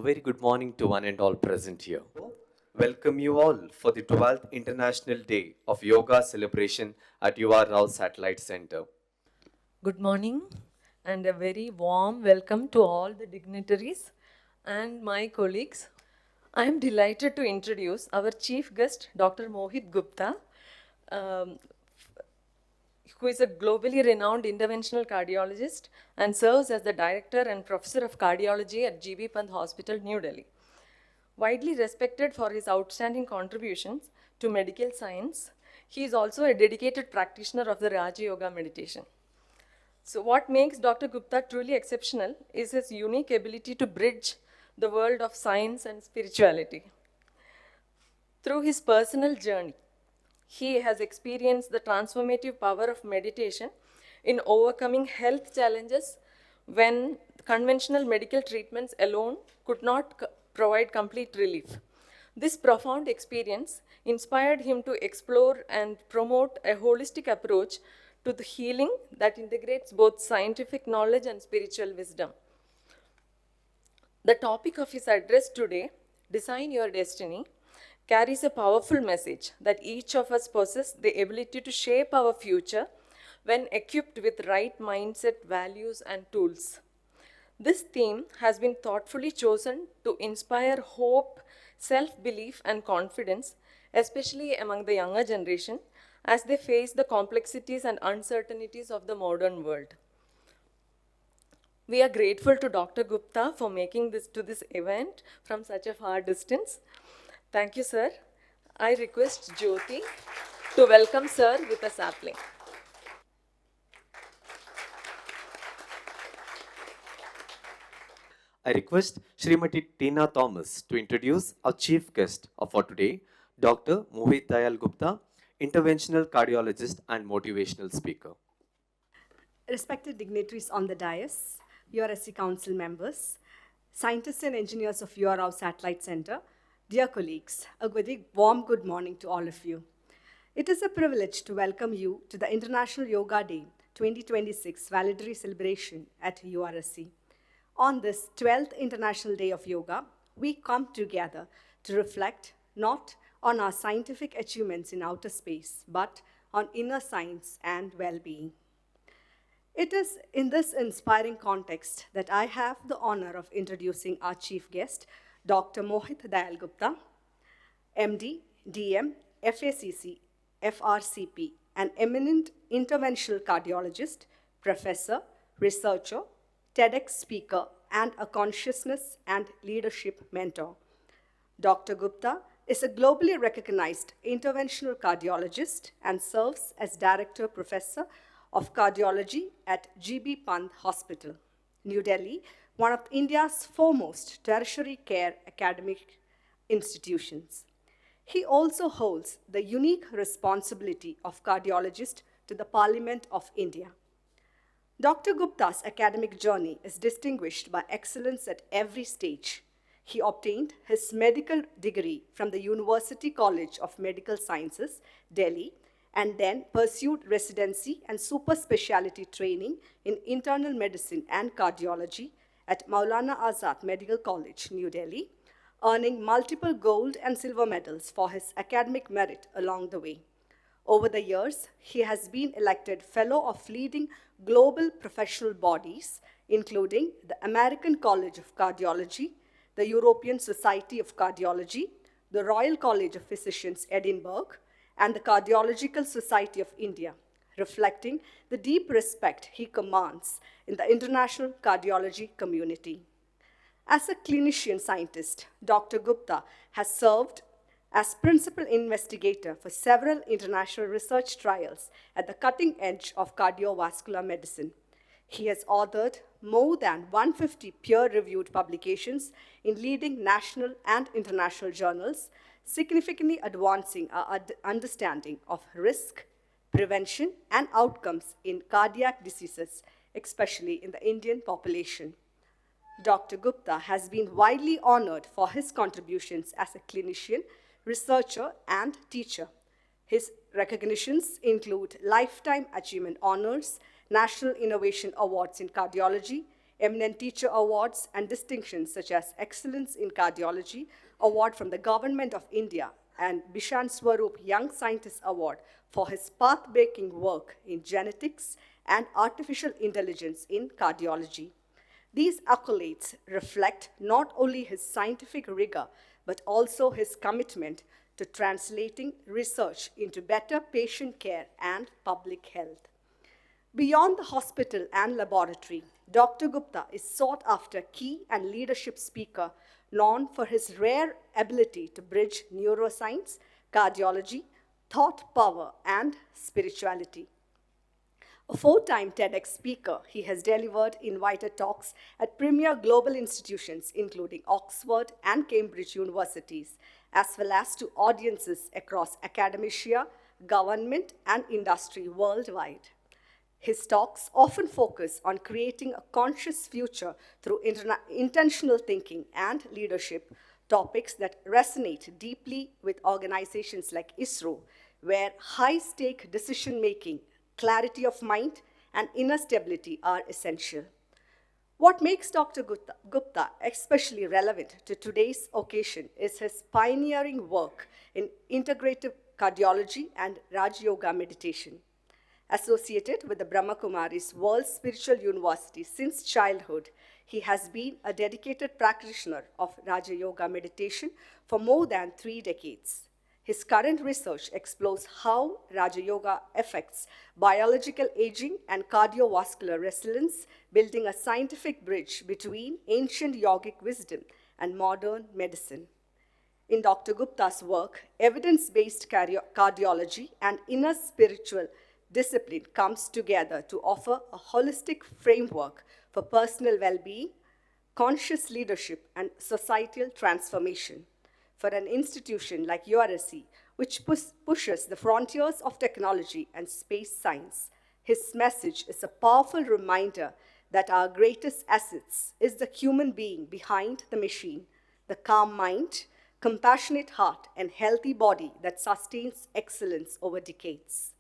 very good morning to one and all present here. Welcome you all for the 12th International Day of Yoga celebration at URSC Satellite Center. Good morning and a very warm welcome to all the dignitaries and my colleagues. I am delighted to introduce our chief guest, Dr. Mohit Gupta, um, who is a globally renowned interventional cardiologist and serves as the director and professor of cardiology at GB Pant Hospital, New Delhi. Widely respected for his outstanding contributions to medical science, he is also a dedicated practitioner of the Raja Yoga meditation. So what makes Dr. Gupta truly exceptional is his unique ability to bridge the world of science and spirituality. Through his personal journey, he has experienced the transformative power of meditation in overcoming health challenges when conventional medical treatments alone could not provide complete relief. This profound experience inspired him to explore and promote a holistic approach to the healing that integrates both scientific knowledge and spiritual wisdom. The topic of his address today, Design Your Destiny, carries a powerful message that each of us possess the ability to shape our future when equipped with right mindset, values, and tools. This theme has been thoughtfully chosen to inspire hope, self-belief, and confidence, especially among the younger generation, as they face the complexities and uncertainties of the modern world. We are grateful to Dr. Gupta for making this event from such a far distance. Thank you, sir. I request Jyoti to welcome sir with a sapling. I request Srimati Tina Thomas to introduce our chief guest for today, Dr. Mohit Dayal Gupta, interventional cardiologist and motivational speaker. Respected dignitaries on the dais, URSC Council members, scientists and engineers of URSC Satellite Center, dear colleagues, a very warm good morning to all of you. It is a privilege to welcome you to the International Yoga Day 2026 valedictory celebration at URSC. On this 12th International Day of Yoga, we come together to reflect not on our scientific achievements in outer space, but on inner science and well-being. It is in this inspiring context that I have the honor of introducing our chief guest, Dr. Mohit Dayal Gupta, MD, DM, FACC, FRCP, an eminent interventional cardiologist, professor, researcher, TEDx speaker, and a consciousness and leadership mentor. Dr. Gupta is a globally recognized interventional cardiologist and serves as Director Professor of Cardiology at GB Pant Hospital, New Delhi, one of India's foremost tertiary care academic institutions. He also holds the unique responsibility of cardiologist to the Parliament of India. Dr. Gupta's academic journey is distinguished by excellence at every stage. He obtained his medical degree from the University College of Medical Sciences, Delhi, and then pursued residency and super specialty training in internal medicine and cardiology at Maulana Azad Medical College, New Delhi, earning multiple gold and silver medals for his academic merit along the way. Over the years, he has been elected Fellow of leading global professional bodies, including the American College of Cardiology, the European Society of Cardiology, the Royal College of Physicians, Edinburgh, and the Cardiological Society of India, reflecting the deep respect he commands in the international cardiology community. As a clinician scientist, Dr. Gupta has served as principal investigator for several international research trials at the cutting edge of cardiovascular medicine. He has authored more than 150 peer-reviewed publications in leading national and international journals, significantly advancing our understanding of risk, prevention, and outcomes in cardiac diseases, especially in the Indian population. Dr. Gupta has been widely honored for his contributions as a clinician, researcher, and teacher. His recognitions include Lifetime Achievement Honors, National Innovation Awards in Cardiology, eminent teacher awards, and distinctions such as Excellence in Cardiology Award from the Government of India and Bishan Swaroop Young Scientist Award for his path-breaking work in genetics and artificial intelligence in cardiology. These accolades reflect not only his scientific rigor, but also his commitment to translating research into better patient care and public health. Beyond the hospital and laboratory, Dr. Gupta is sought after key and leadership speaker known for his rare ability to bridge neuroscience, cardiology, thought power, and spirituality. A four-time TEDx speaker, he has delivered invited talks at premier global institutions including Oxford and Cambridge universities, as well as to audiences across academia, government, and industry worldwide. His talks often focus on creating a conscious future through intentional thinking and leadership, topics that resonate deeply with organizations like ISRO, where high-stake decision-making, clarity of mind, and inner stability are essential. What makes Dr. Gupta especially relevant to today's occasion is his pioneering work in integrative cardiology and Raj Yoga meditation. Associated with the Brahma Kumaris World Spiritual University since childhood, he has been a dedicated practitioner of Raja Yoga meditation for more than 3 decades. His current research explores how Raja Yoga affects biological aging and cardiovascular resilience, building a scientific bridge between ancient yogic wisdom and modern medicine. In Dr. Gupta's work, evidence-based cardiology and inner spiritual discipline comes together to offer a holistic framework for personal well-being, conscious leadership, and societal transformation. For an institution like URSC, which pushes the frontiers of technology and space science, his message is a powerful reminder that our greatest assets is the human being behind the machine, the calm mind, compassionate heart, and healthy body that sustains excellence over decades.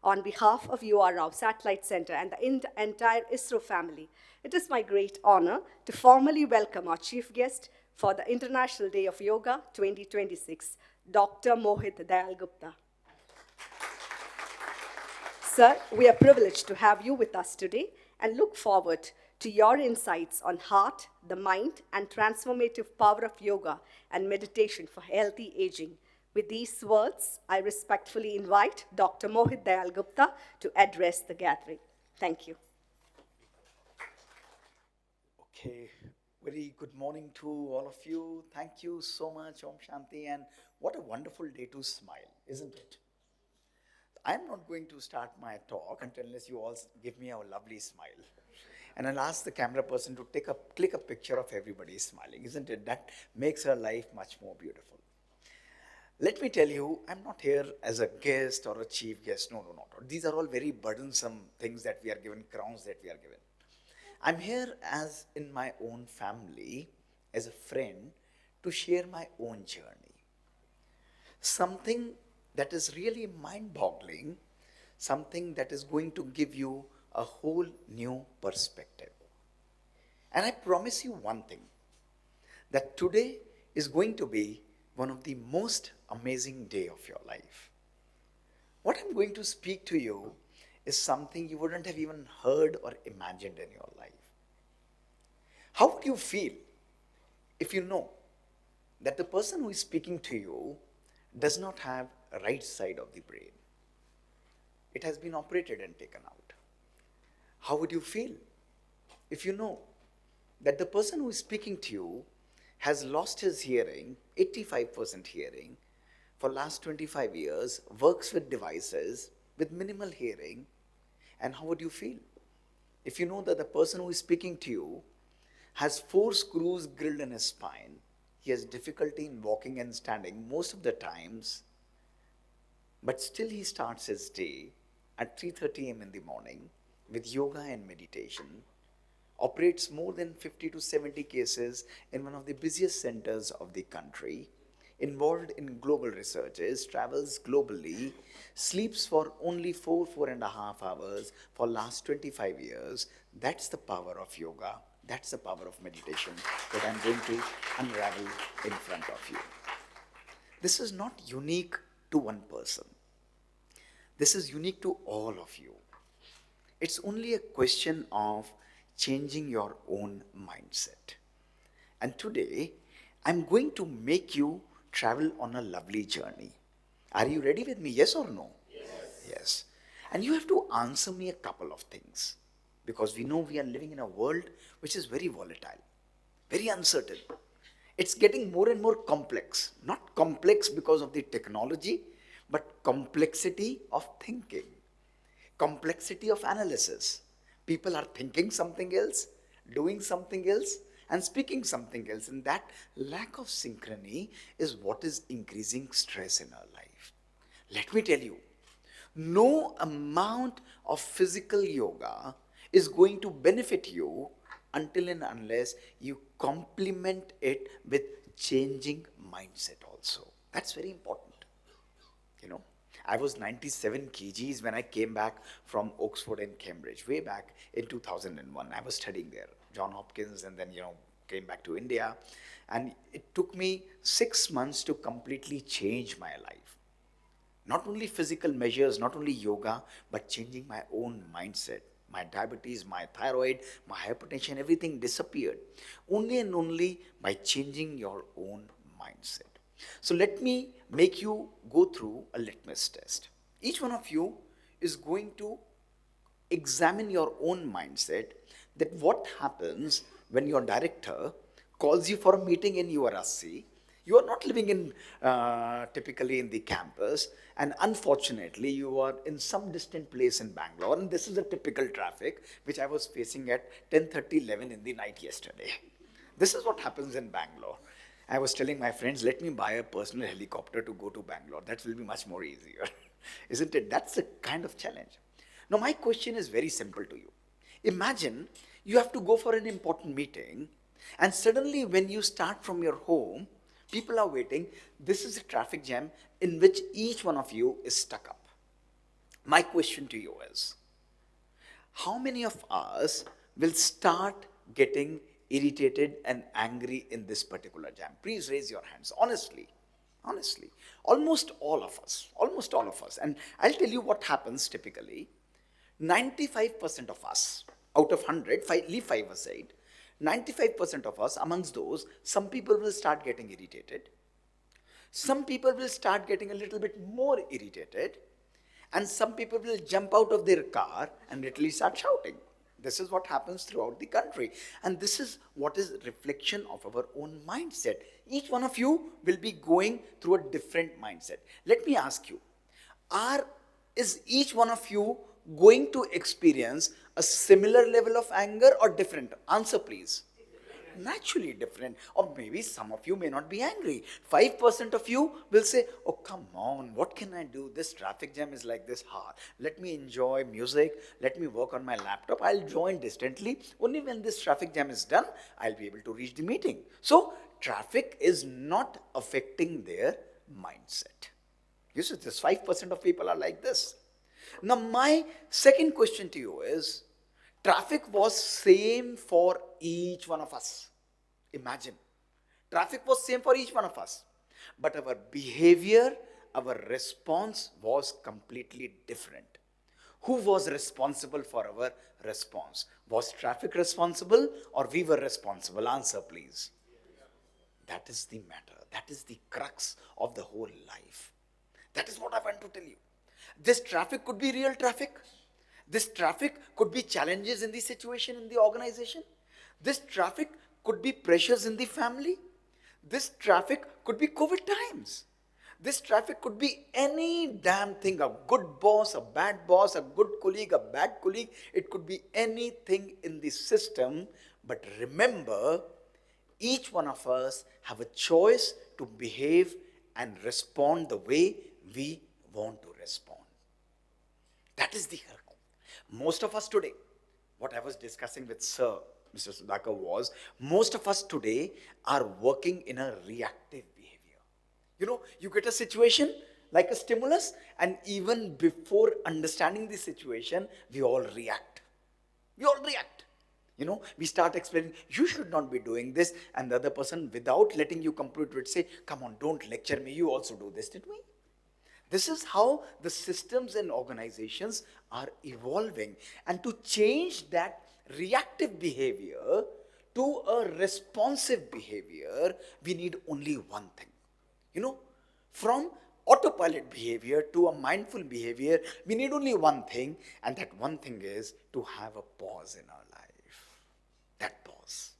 On behalf of UR Rao Satellite Center and the entire ISRO family, it is my great honor to formally welcome our chief guest for the International Day of Yoga 2026, Dr. Mohit Dayal Gupta. Sir, we are privileged to have you with us today and look forward to your insights on heart, the mind, and transformative power of yoga and meditation for healthy aging. With these words, I respectfully invite Dr. Mohit Dayal Gupta to address the gathering. Thank you. Okay, very good morning to all of you. Thank you so much, Om Shanti, and what a wonderful day to smile, isn't it? I'm not going to start my talk unless you all give me a lovely smile. And I'll ask the camera person to click a picture of everybody smiling, isn't it? That makes our life much more beautiful. Let me tell you, I'm not here as a guest or a chief guest. No. These are all very burdensome things that we are given, crowns that we are given. I'm here as in my own family, as a friend, to share my own journey. Something that is really mind-boggling, something that is going to give you a whole new perspective. And I promise you one thing, that today is going to be one of the most amazing day of your life. What I'm going to speak to you is something you wouldn't have even heard or imagined in your life. How would you feel if you know that the person who is speaking to you does not have a right side of the brain? It has been operated and taken out. How would you feel if you know that the person who is speaking to you has lost his hearing, 85% hearing, for last 25 years, works with devices with minimal hearing? And how would you feel if you know that the person who is speaking to you has 4 screws drilled in his spine, he has difficulty in walking and standing most of the times, but still he starts his day at 3:30 a.m. in the morning with yoga and meditation, operates more than 50 to 70 cases in one of the busiest centers of the country, involved in global researches, travels globally, sleeps for only 4.5 hours for last 25 years. That's the power of yoga. That's the power of meditation that I'm going to unravel in front of you. This is not unique to one person. This is unique to all of you. It's only a question of changing your own mindset. And today, I'm going to make you travel on a lovely journey. Are you ready with me? Yes or no? Yes. And you have to answer me a couple of things. Because we know we are living in a world which is very volatile, very uncertain. It's getting more and more complex. Not complex because of the technology, but complexity of thinking, complexity of analysis. People are thinking something else, doing something else, and speaking something else. And that lack of synchrony is what is increasing stress in our life. Let me tell you, no amount of physical yoga is going to benefit you until and unless you complement it with changing mindset also. That's very important. You know, I was 97 kgs when I came back from Oxford and Cambridge, way back in 2001. I was studying there, John Hopkins, and then, came back to India. And it took me 6 months to completely change my life. Not only physical measures, not only yoga, but changing my own mindset. My diabetes, my thyroid, my hypertension, everything disappeared. Only and only by changing your own mindset. So let me make you go through a litmus test. Each one of you is going to examine your own mindset, that what happens when your director calls you for a meeting in URSC. You are not living in typically in the campus, and unfortunately you are in some distant place in Bangalore, and this is a typical traffic which I was facing at 10:30, 11 in the night yesterday. This is what happens in Bangalore. I was telling my friends, let me buy a personal helicopter to go to Bangalore. That will be much more easier. Isn't it? That's the kind of challenge. Now my question is very simple to you. Imagine you have to go for an important meeting, and suddenly when you start from your home, people are waiting. This is a traffic jam in which each one of you is stuck up. My question to you is, how many of us will start getting irritated and angry in this particular jam? Please raise your hands, honestly. Honestly. Almost all of us. And I'll tell you what happens typically. 95% of us, out of 100, leave 5 aside, 95% of us, amongst those, some people will start getting irritated. Some people will start getting a little bit more irritated. And some people will jump out of their car and literally start shouting. This is what happens throughout the country. And this is what is reflection of our own mindset. Each one of you will be going through a different mindset. Let me ask you, is each one of you going to experience a similar level of anger or different? Answer please. Naturally different. Or maybe some of you may not be angry. 5% of you will say, oh come on, what can I do? This traffic jam is like this hard. Let me enjoy music. Let me work on my laptop. I'll join distantly. Only when this traffic jam is done, I'll be able to reach the meeting. So traffic is not affecting their mindset. You see, this 5% of people are like this. Now my second question to you is, traffic was same for each one of us. Imagine. Traffic was same for each one of us. But our behavior, our response was completely different. Who was responsible for our response? Was traffic responsible or we were responsible? Answer please. That is the matter. That is the crux of the whole life. That is what I want to tell you. This traffic could be real traffic. This traffic could be challenges in the situation in the organization. This traffic could be pressures in the family. This traffic could be COVID times. This traffic could be any damn thing, a good boss, a good colleague, a bad colleague. It could be anything in the system. But remember, each one of us have a choice to behave and respond the way we want to respond. That is the most of us today, what I was discussing with Sir, Mr. Sudhakar was, most of us today are working in a reactive behavior. You know, you get a situation like a stimulus, and even before understanding the situation, we all react. We start explaining, you should not be doing this, and the other person, without letting you complete, would say, come on, don't lecture me, you also do this, did we? This is how the systems and organizations are evolving. And to change that reactive behavior to a responsive behavior, we need only one thing. From autopilot behavior to a mindful behavior, we need only one thing, and that one thing is to have a pause in our life. That pause.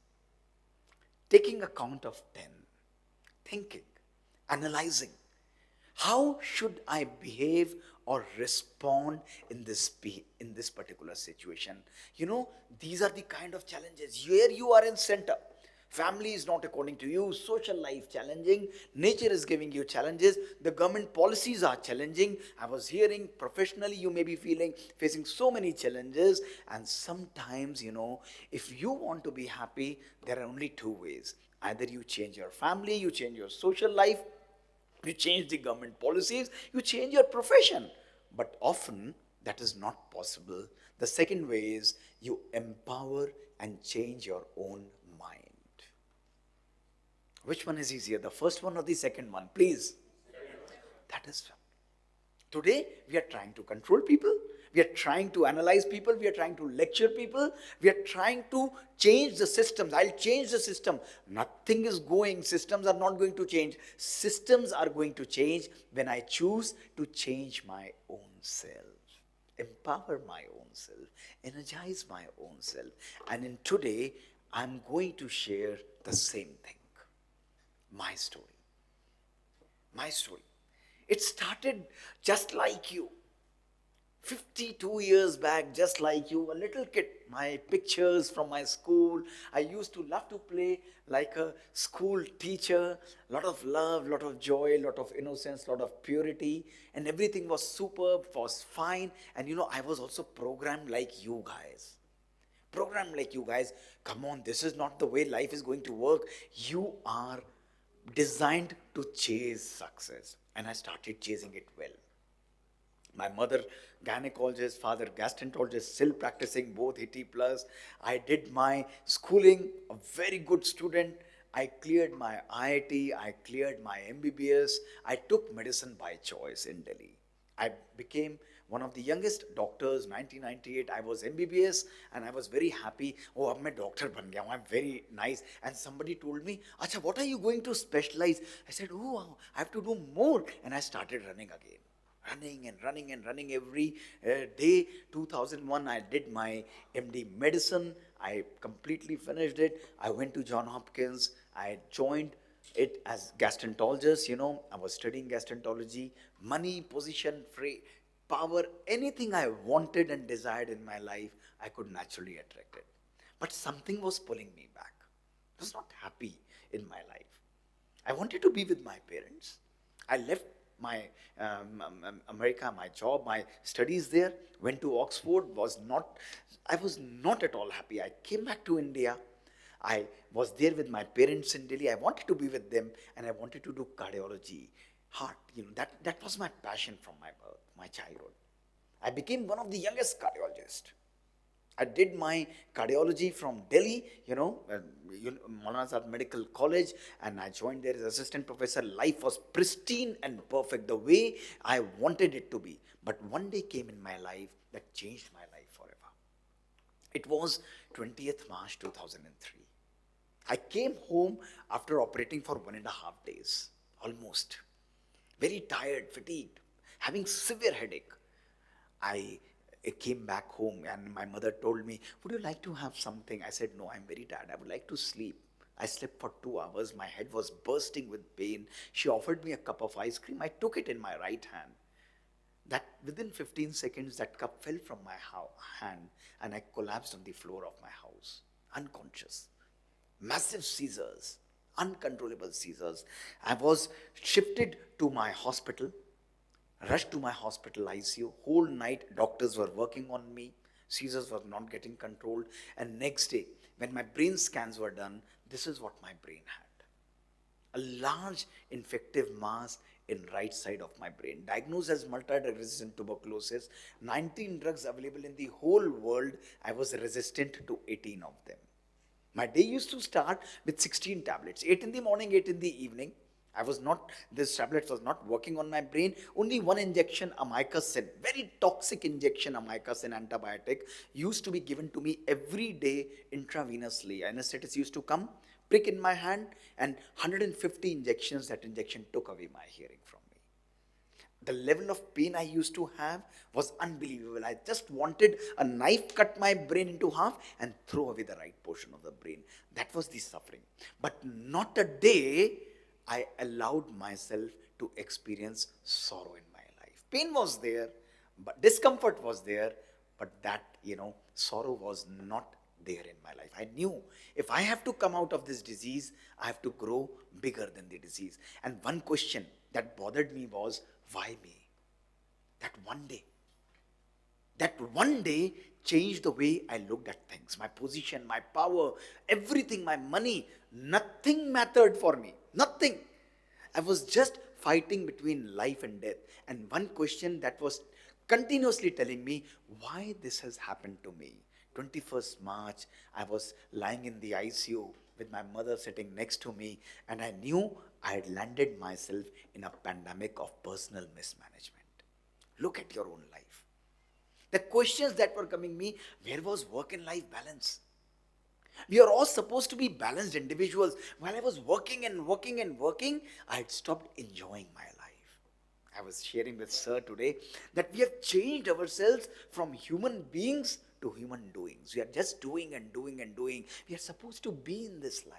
Taking a count of 10, thinking, analyzing. How should I behave or respond in this particular situation? These are the kind of challenges. Here you are in center. Family is not according to you. Social life challenging. Nature is giving you challenges. The government policies are challenging. I was hearing professionally you may be facing so many challenges. And sometimes, if you want to be happy, there are only two ways. Either you change your family, you change your social life, you change the government policies, you change your profession. But often that is not possible. The second way is you empower and change your own mind. Which one is easier, the first one or the second one? Please. That is. Today we are trying to control people. We are trying to analyze people. We are trying to lecture people. We are trying to change the systems. I'll change the system. Nothing is going. Systems are not going to change. Systems are going to change when I choose to change my own self, empower my own self, energize my own self. And in today, I'm going to share the same thing. My story. My story. It started just like you. 52 years back, just like you, a little kid. My pictures from my school. I used to love to play like a school teacher. Lot of love, lot of joy, lot of innocence, lot of purity. And everything was superb, was fine. And I was also programmed like you guys. Programmed like you guys. Come on, this is not the way life is going to work. You are designed to chase success. And I started chasing it well. My mother, gynecologist, father, gastroenterologist, still practicing both 80 plus. I did my schooling, a very good student. I cleared my IIT, I cleared my MBBS. I took medicine by choice in Delhi. I became one of the youngest doctors, 1998. I was MBBS and I was very happy. Oh, ab main doctor ban gaya. I'm very nice. And somebody told me, Acha, what are you going to specialize? I said, oh, I have to do more. And I started running again. Running every day. 2001, I did my MD medicine. I completely finished it. I went to John Hopkins. I joined it as gastroenterologist. I was studying gastroenterology. Money, position, free, power, anything I wanted and desired in my life, I could naturally attract it. But something was pulling me back. I was not happy in my life. I wanted to be with my parents. I left my America, my job, my studies there, went to Oxford, I was not at all happy. I came back to India. I was there with my parents in Delhi. I wanted to be with them and I wanted to do cardiology, heart. That was my passion from my birth, my childhood. I became one of the youngest cardiologists. I did my cardiology from Delhi, Maulana Azad Medical College, and I joined there as assistant professor. Life was pristine and perfect, the way I wanted it to be. But one day came in my life that changed my life forever. It was 20th March 2003. I came home after operating for 1.5 days, almost. Very tired, fatigued, having severe headache. I came back home and my mother told me, would you like to have something? I said, no, I'm very tired. I would like to sleep. I slept for 2 hours. My head was bursting with pain. She offered me a cup of ice cream. I took it in my right hand. That within 15 seconds, that cup fell from my hand and I collapsed on the floor of my house, unconscious. Massive seizures, uncontrollable seizures. I was shifted to my hospital. Rushed to my hospital ICU. Whole night doctors were working on me. Seizures were not getting controlled. And next day, when my brain scans were done, this is what my brain had. a large infective mass in right side of my brain. Diagnosed as multi-drug resistant tuberculosis, 19 drugs available in the whole world, I was resistant to 18 of them. My day used to start with 16 tablets, 8 in the morning, 8 in the evening. This tablet was not working on my brain. Only one injection, amikacin, very toxic injection, amikacin antibiotic, used to be given to me every day intravenously. Anesthetist used to come, prick in my hand, and 150 injections, that injection took away my hearing from me. The level of pain I used to have was unbelievable. I just wanted a knife cut my brain into half and throw away the right portion of the brain. That was the suffering. But not a day I allowed myself to experience sorrow in my life. Pain was there, but discomfort was there, but that, sorrow was not there in my life. I knew if I have to come out of this disease, I have to grow bigger than the disease. And one question that bothered me was, why me? That one day changed the way I looked at things. My position, my power, everything, my money, nothing mattered for me. Nothing. I was just fighting between life and death. And one question that was continuously telling me why this has happened to me. 21st March, I was lying in the ICU with my mother sitting next to me, and I knew I had landed myself in a pandemic of personal mismanagement. Look at your own life. The questions that were coming me, where was work and life balance? We are all supposed to be balanced individuals. While I was working and working and working, I had stopped enjoying my life. I was sharing with Sir today that we have changed ourselves from human beings to human doings. We are just doing and doing and doing. We are supposed to be in this life.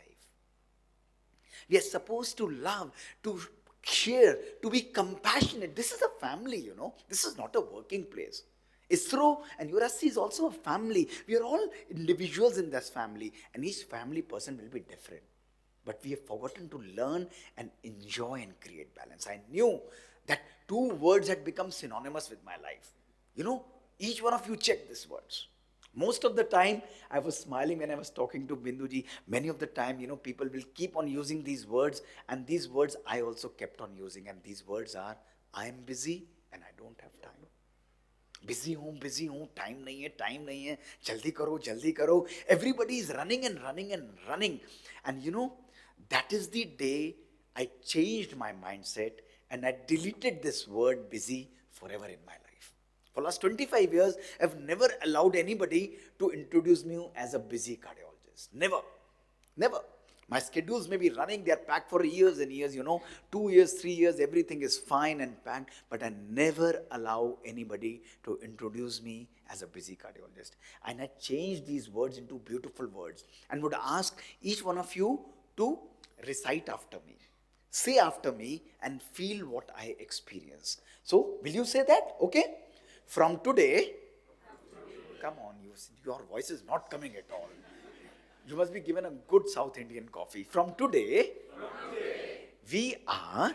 We are supposed to love, to share, to be compassionate. This is a family, This is not a working place. ISRO and URSC is also a family. We are all individuals in this family, and each family person will be different. But we have forgotten to learn and enjoy and create balance. I knew that two words had become synonymous with my life. Each one of you check these words. Most of the time, I was smiling when I was talking to Binduji. Many of the time, people will keep on using these words, and these words I also kept on using. And these words are, I am busy and I don't have time. Busy हूँ, time नहीं है, जल्दी करो. Everybody is running and running and running. And that is the day I changed my mindset and I deleted this word busy forever in my life. For last 25 years, I've never allowed anybody to introduce me as a busy cardiologist. Never. My schedules may be running, they are packed for years and years, 2 years, 3 years, everything is fine and packed, but I never allow anybody to introduce me as a busy cardiologist. And I changed these words into beautiful words and would ask each one of you to recite after me. Say after me and feel what I experience. So, will you say that? Okay? From today, come on, your voice is not coming at all. You must be given a good South Indian coffee. From today, we are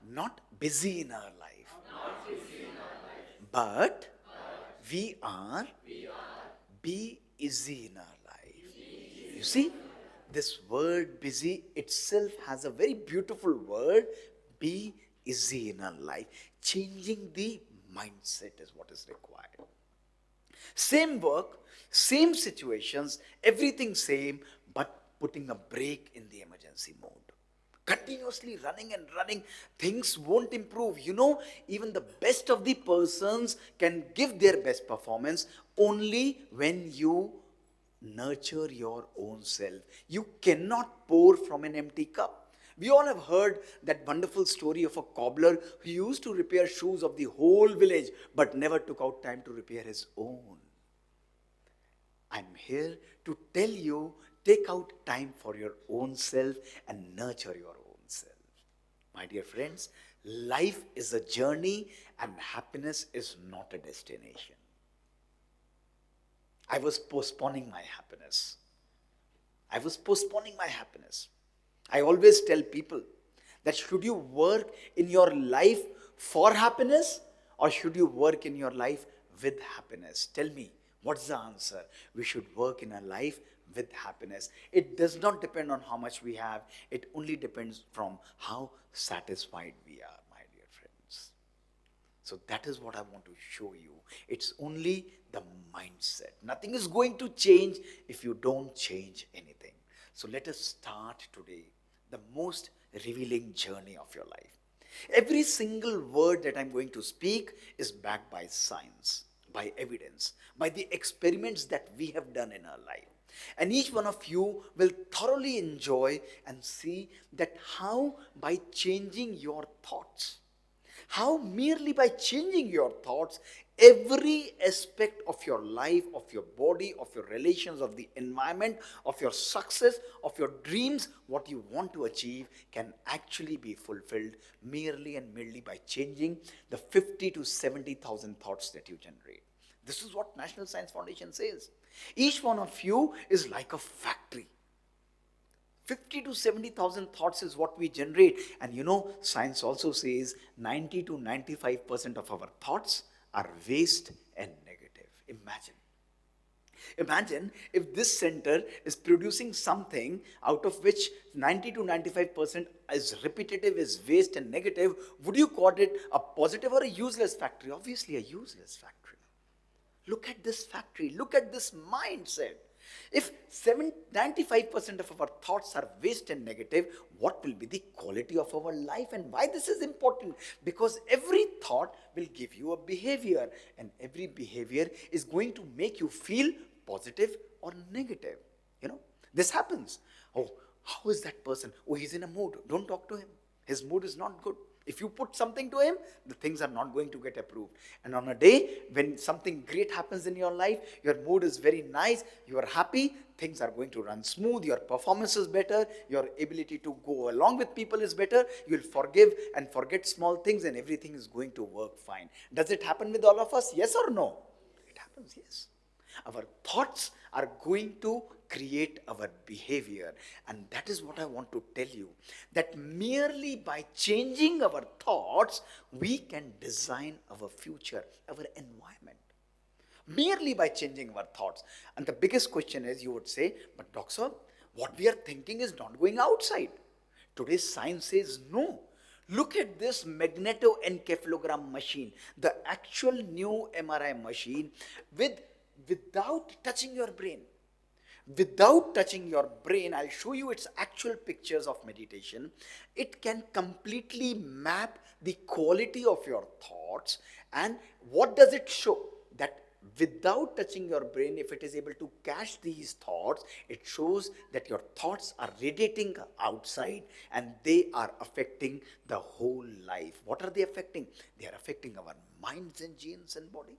not busy in our life, but we are be easy in our life. You see, this word busy itself has a very beautiful word, be easy in our life. Changing the mindset is what is required. Same work, same situations, everything same, but putting a break in the emergency mode. Continuously running and running, things won't improve. Even the best of the persons can give their best performance only when you nurture your own self. You cannot pour from an empty cup. We all have heard that wonderful story of a cobbler who used to repair shoes of the whole village, but never took out time to repair his own. I'm here to tell you, take out time for your own self and nurture your own self. My dear friends, life is a journey and happiness is not a destination. I was postponing my happiness. I always tell people that should you work in your life for happiness or should you work in your life with happiness? Tell me. What's the answer? We should work in our life with happiness. It does not depend on how much we have. It only depends from how satisfied we are, my dear friends. So that is what I want to show you. It's only the mindset. Nothing is going to change if you don't change anything. So let us start today the most revealing journey of your life. Every single word that I'm going to speak is backed by science, by evidence, by the experiments that we have done in our life. And each one of you will thoroughly enjoy and see that how by changing your thoughts, how merely by changing your thoughts, every aspect of your life, of your body, of your relations, of the environment, of your success, of your dreams, what you want to achieve can actually be fulfilled merely and merely by changing the 50 to 70,000 thoughts that you generate. This is what National Science Foundation says. Each one of you is like a factory. 50 to 70,000 thoughts is what we generate. And you know, science also says 90 to 95% of our thoughts are waste and negative. Imagine if this center is producing something out of which 90 to 95% is repetitive, is waste and negative. Would you call it a positive or a useless factory? Obviously a useless factory. Look at this factory. Look at this mindset. If 95% of our thoughts are waste and negative, what will be the quality of our life? And why this is important? Because every thought will give you a behavior, and every behavior is going to make you feel positive or negative. You know, this happens. Oh, how is that person? Oh, he's in a mood. Don't talk to him. His mood is not good. If you put something to him, the things are not going to get approved. And on a day when something great happens in your life, your mood is very nice, you are happy, things are going to run smooth, your performance is better, your ability to go along with people is better, you will forgive and forget small things and everything is going to work fine. Does it happen with all of us? Yes or no? It happens, yes. Our thoughts are going to create our behavior, and that is what I want to tell you, that merely by changing our thoughts we can design our future, our environment, merely by changing our thoughts. And the biggest question is, you would say, but doctor, what we are thinking is not going outside. Today's science says no. Look at this magnetoencephalogram machine, the actual new MRI machine, without touching your brain. Without touching your brain, I'll show you its actual pictures of meditation. It can completely map the quality of your thoughts. And what does it show? That without touching your brain, if it is able to catch these thoughts, it shows that your thoughts are radiating outside and they are affecting the whole life. What are they affecting? They are affecting our minds and genes and body.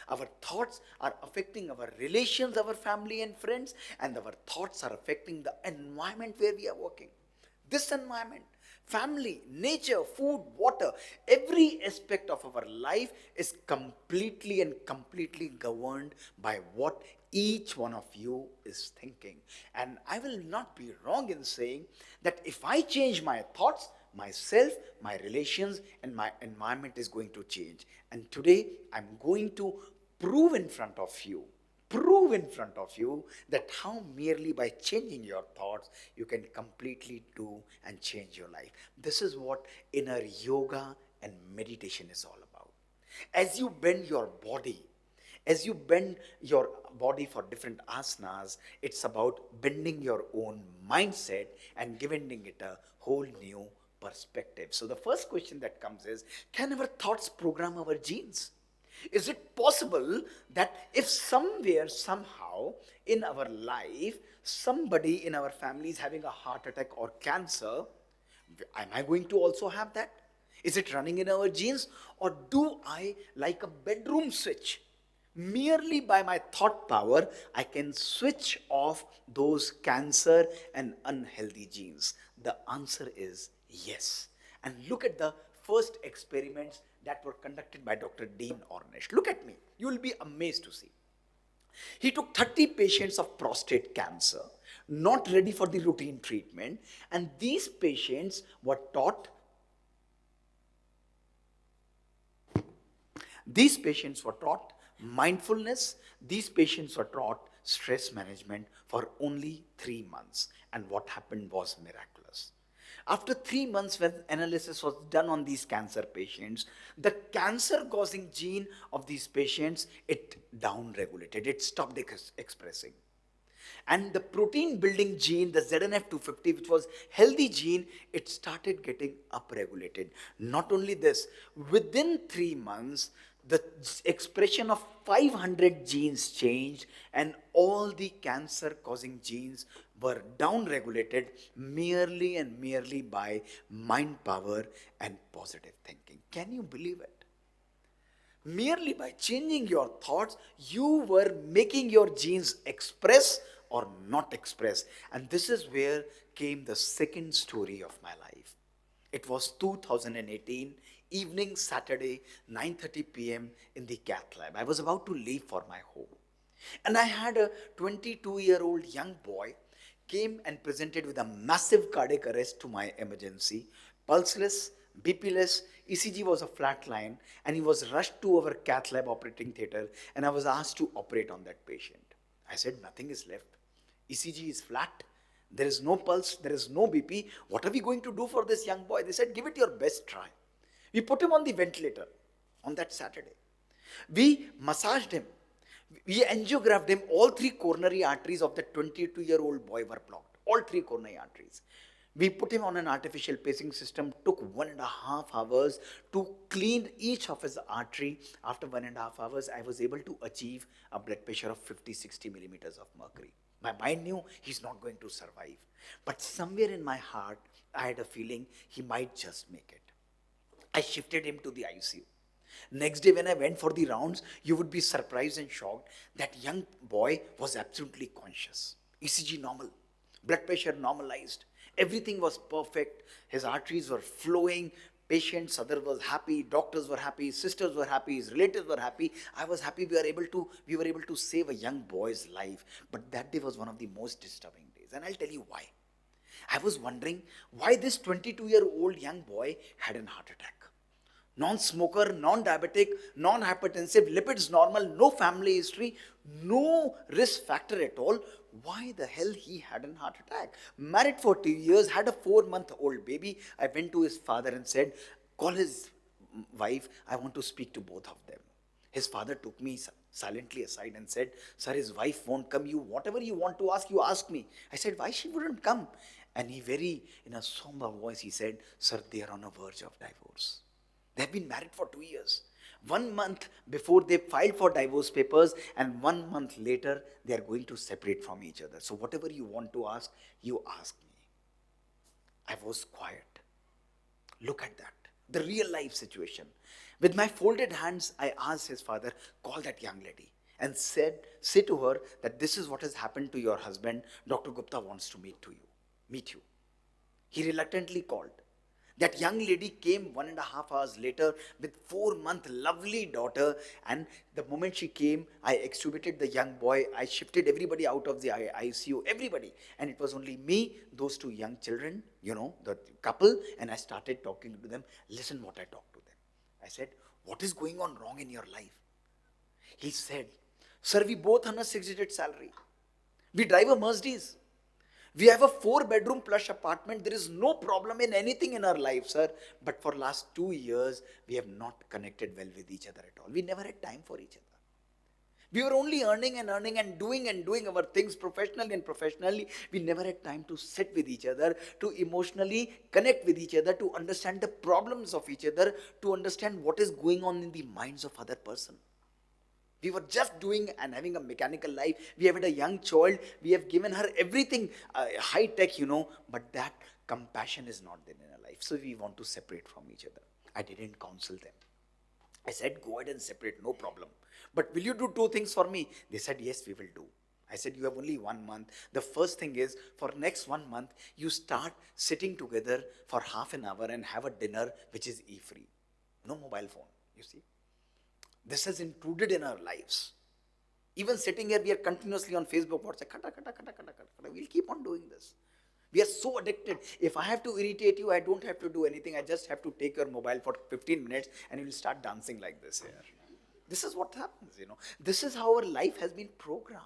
Our thoughts are affecting our relations, our family and friends, and our thoughts are affecting the environment where we are working. This environment, family, nature, food, water, every aspect of our life is completely governed by what each one of you is thinking. And I will not be wrong in saying that if I change my thoughts, myself, my relations, and my environment is going to change. And today I'm going to prove in front of you that how merely by changing your thoughts you can completely do and change your life. This is what inner yoga and meditation is all about. As you bend your body, for different asanas, it's about bending your own mindset and giving it a whole new perspective. So the first question that comes is, can our thoughts program our genes? Is it possible that if somewhere, somehow in our life, somebody in our family is having a heart attack or cancer, am I going to also have that? Is it running in our genes? Or do I, like a bedroom switch, merely by my thought power, I can switch off those cancer and unhealthy genes? The answer is yes. And look at the first experiments that were conducted by Dr. Dean Ornish. Look at me. You will be amazed to see. He took 30 patients of prostate cancer, not ready for the routine treatment, and these patients were taught mindfulness, these patients were taught stress management for only 3 months. And what happened was miraculous. After 3 months, when analysis was done on these cancer patients, the cancer causing gene of these patients, it down regulated, it stopped expressing. And the protein building gene, the ZNF250, which was healthy gene, it started getting upregulated. Not only this, within 3 months, the expression of 500 genes changed, and all the cancer causing genes were downregulated merely and merely by mind power and positive thinking. Can you believe it? Merely by changing your thoughts, you were making your genes express or not express. And this is where came the second story of my life. It was 2018, evening Saturday, 9:30 p.m. in the cath lab. I was about to leave for my home. And I had a 22-year-old young boy came and presented with a massive cardiac arrest to my emergency, pulseless, BP-less, ECG was a flat line, and he was rushed to our cath lab operating theater, and I was asked to operate on that patient. I said, nothing is left. ECG is flat. There is no pulse. There is no BP. What are we going to do for this young boy? They said, give it your best try. We put him on the ventilator on that Saturday. We massaged him. We angiographed him. All three coronary arteries of the 22-year-old boy were blocked. All three coronary arteries. We put him on an artificial pacing system, took 1.5 hours to clean each of his artery. After 1.5 hours, I was able to achieve a blood pressure of 50-60 millimeters of mercury. My mind knew he's not going to survive. But somewhere in my heart, I had a feeling he might just make it. I shifted him to the ICU. Next day when I went for the rounds, you would be surprised and shocked that young boy was absolutely conscious. ECG normal, blood pressure normalized. Everything was perfect. His arteries were flowing. Patients, others was happy. Doctors were happy. Sisters were happy. His relatives were happy. I was happy we were able to save a young boy's life. But that day was one of the most disturbing days. And I'll tell you why. I was wondering why this 22-year-old young boy had a heart attack. Non-smoker, non-diabetic, non-hypertensive, lipids normal, no family history, no risk factor at all. Why the hell he had a heart attack? Married for 2 years, had a 4-month-old baby. I went to his father and said, call his wife, I want to speak to both of them. His father took me silently aside and said, sir, his wife won't come. Whatever you want to ask, you ask me. I said, why she wouldn't come? And he in a somber voice, he said, sir, they are on a verge of divorce. They have been married for 2 years. 1 month before they filed for divorce papers, and 1 month later, they are going to separate from each other. So whatever you want to ask, you ask me. I was quiet. Look at that. The real life situation. With my folded hands, I asked his father, call that young lady and say to her that this is what has happened to your husband. Dr. Gupta wants to meet you. He reluctantly called. That young lady came 1.5 hours later with 4-month lovely daughter, and the moment she came, I extubated the young boy. I shifted everybody out of the ICU, everybody, and it was only me, those 2 young children, the couple, and I started talking to them. Listen what I talked to them. I said, what is going on wrong in your life? He said, sir, we both earn a 6-digit salary. We drive a Mercedes. We have a 4-bedroom plush apartment. There is no problem in anything in our life, sir. But for last 2 years, we have not connected well with each other at all. We never had time for each other. We were only earning and doing our things professionally. We never had time to sit with each other, to emotionally connect with each other, to understand the problems of each other, to understand what is going on in the minds of other person. We were just doing and having a mechanical life. We have had a young child. We have given her everything high tech, but that compassion is not there in her life. So we want to separate from each other. I didn't counsel them. I said, go ahead and separate, no problem. But will you do 2 things for me? They said, yes, we will do. I said, you have only 1 month. The first thing is, for next 1 month, you start sitting together for half an hour and have a dinner which is e-free. No mobile phone, you see. This has intruded in our lives. Even sitting here, we are continuously on Facebook, WhatsApp, we'll keep on doing this. We are so addicted. If I have to irritate you, I don't have to do anything. I just have to take your mobile for 15 minutes and you will start dancing like this here. This is what happens, This is how our life has been programmed.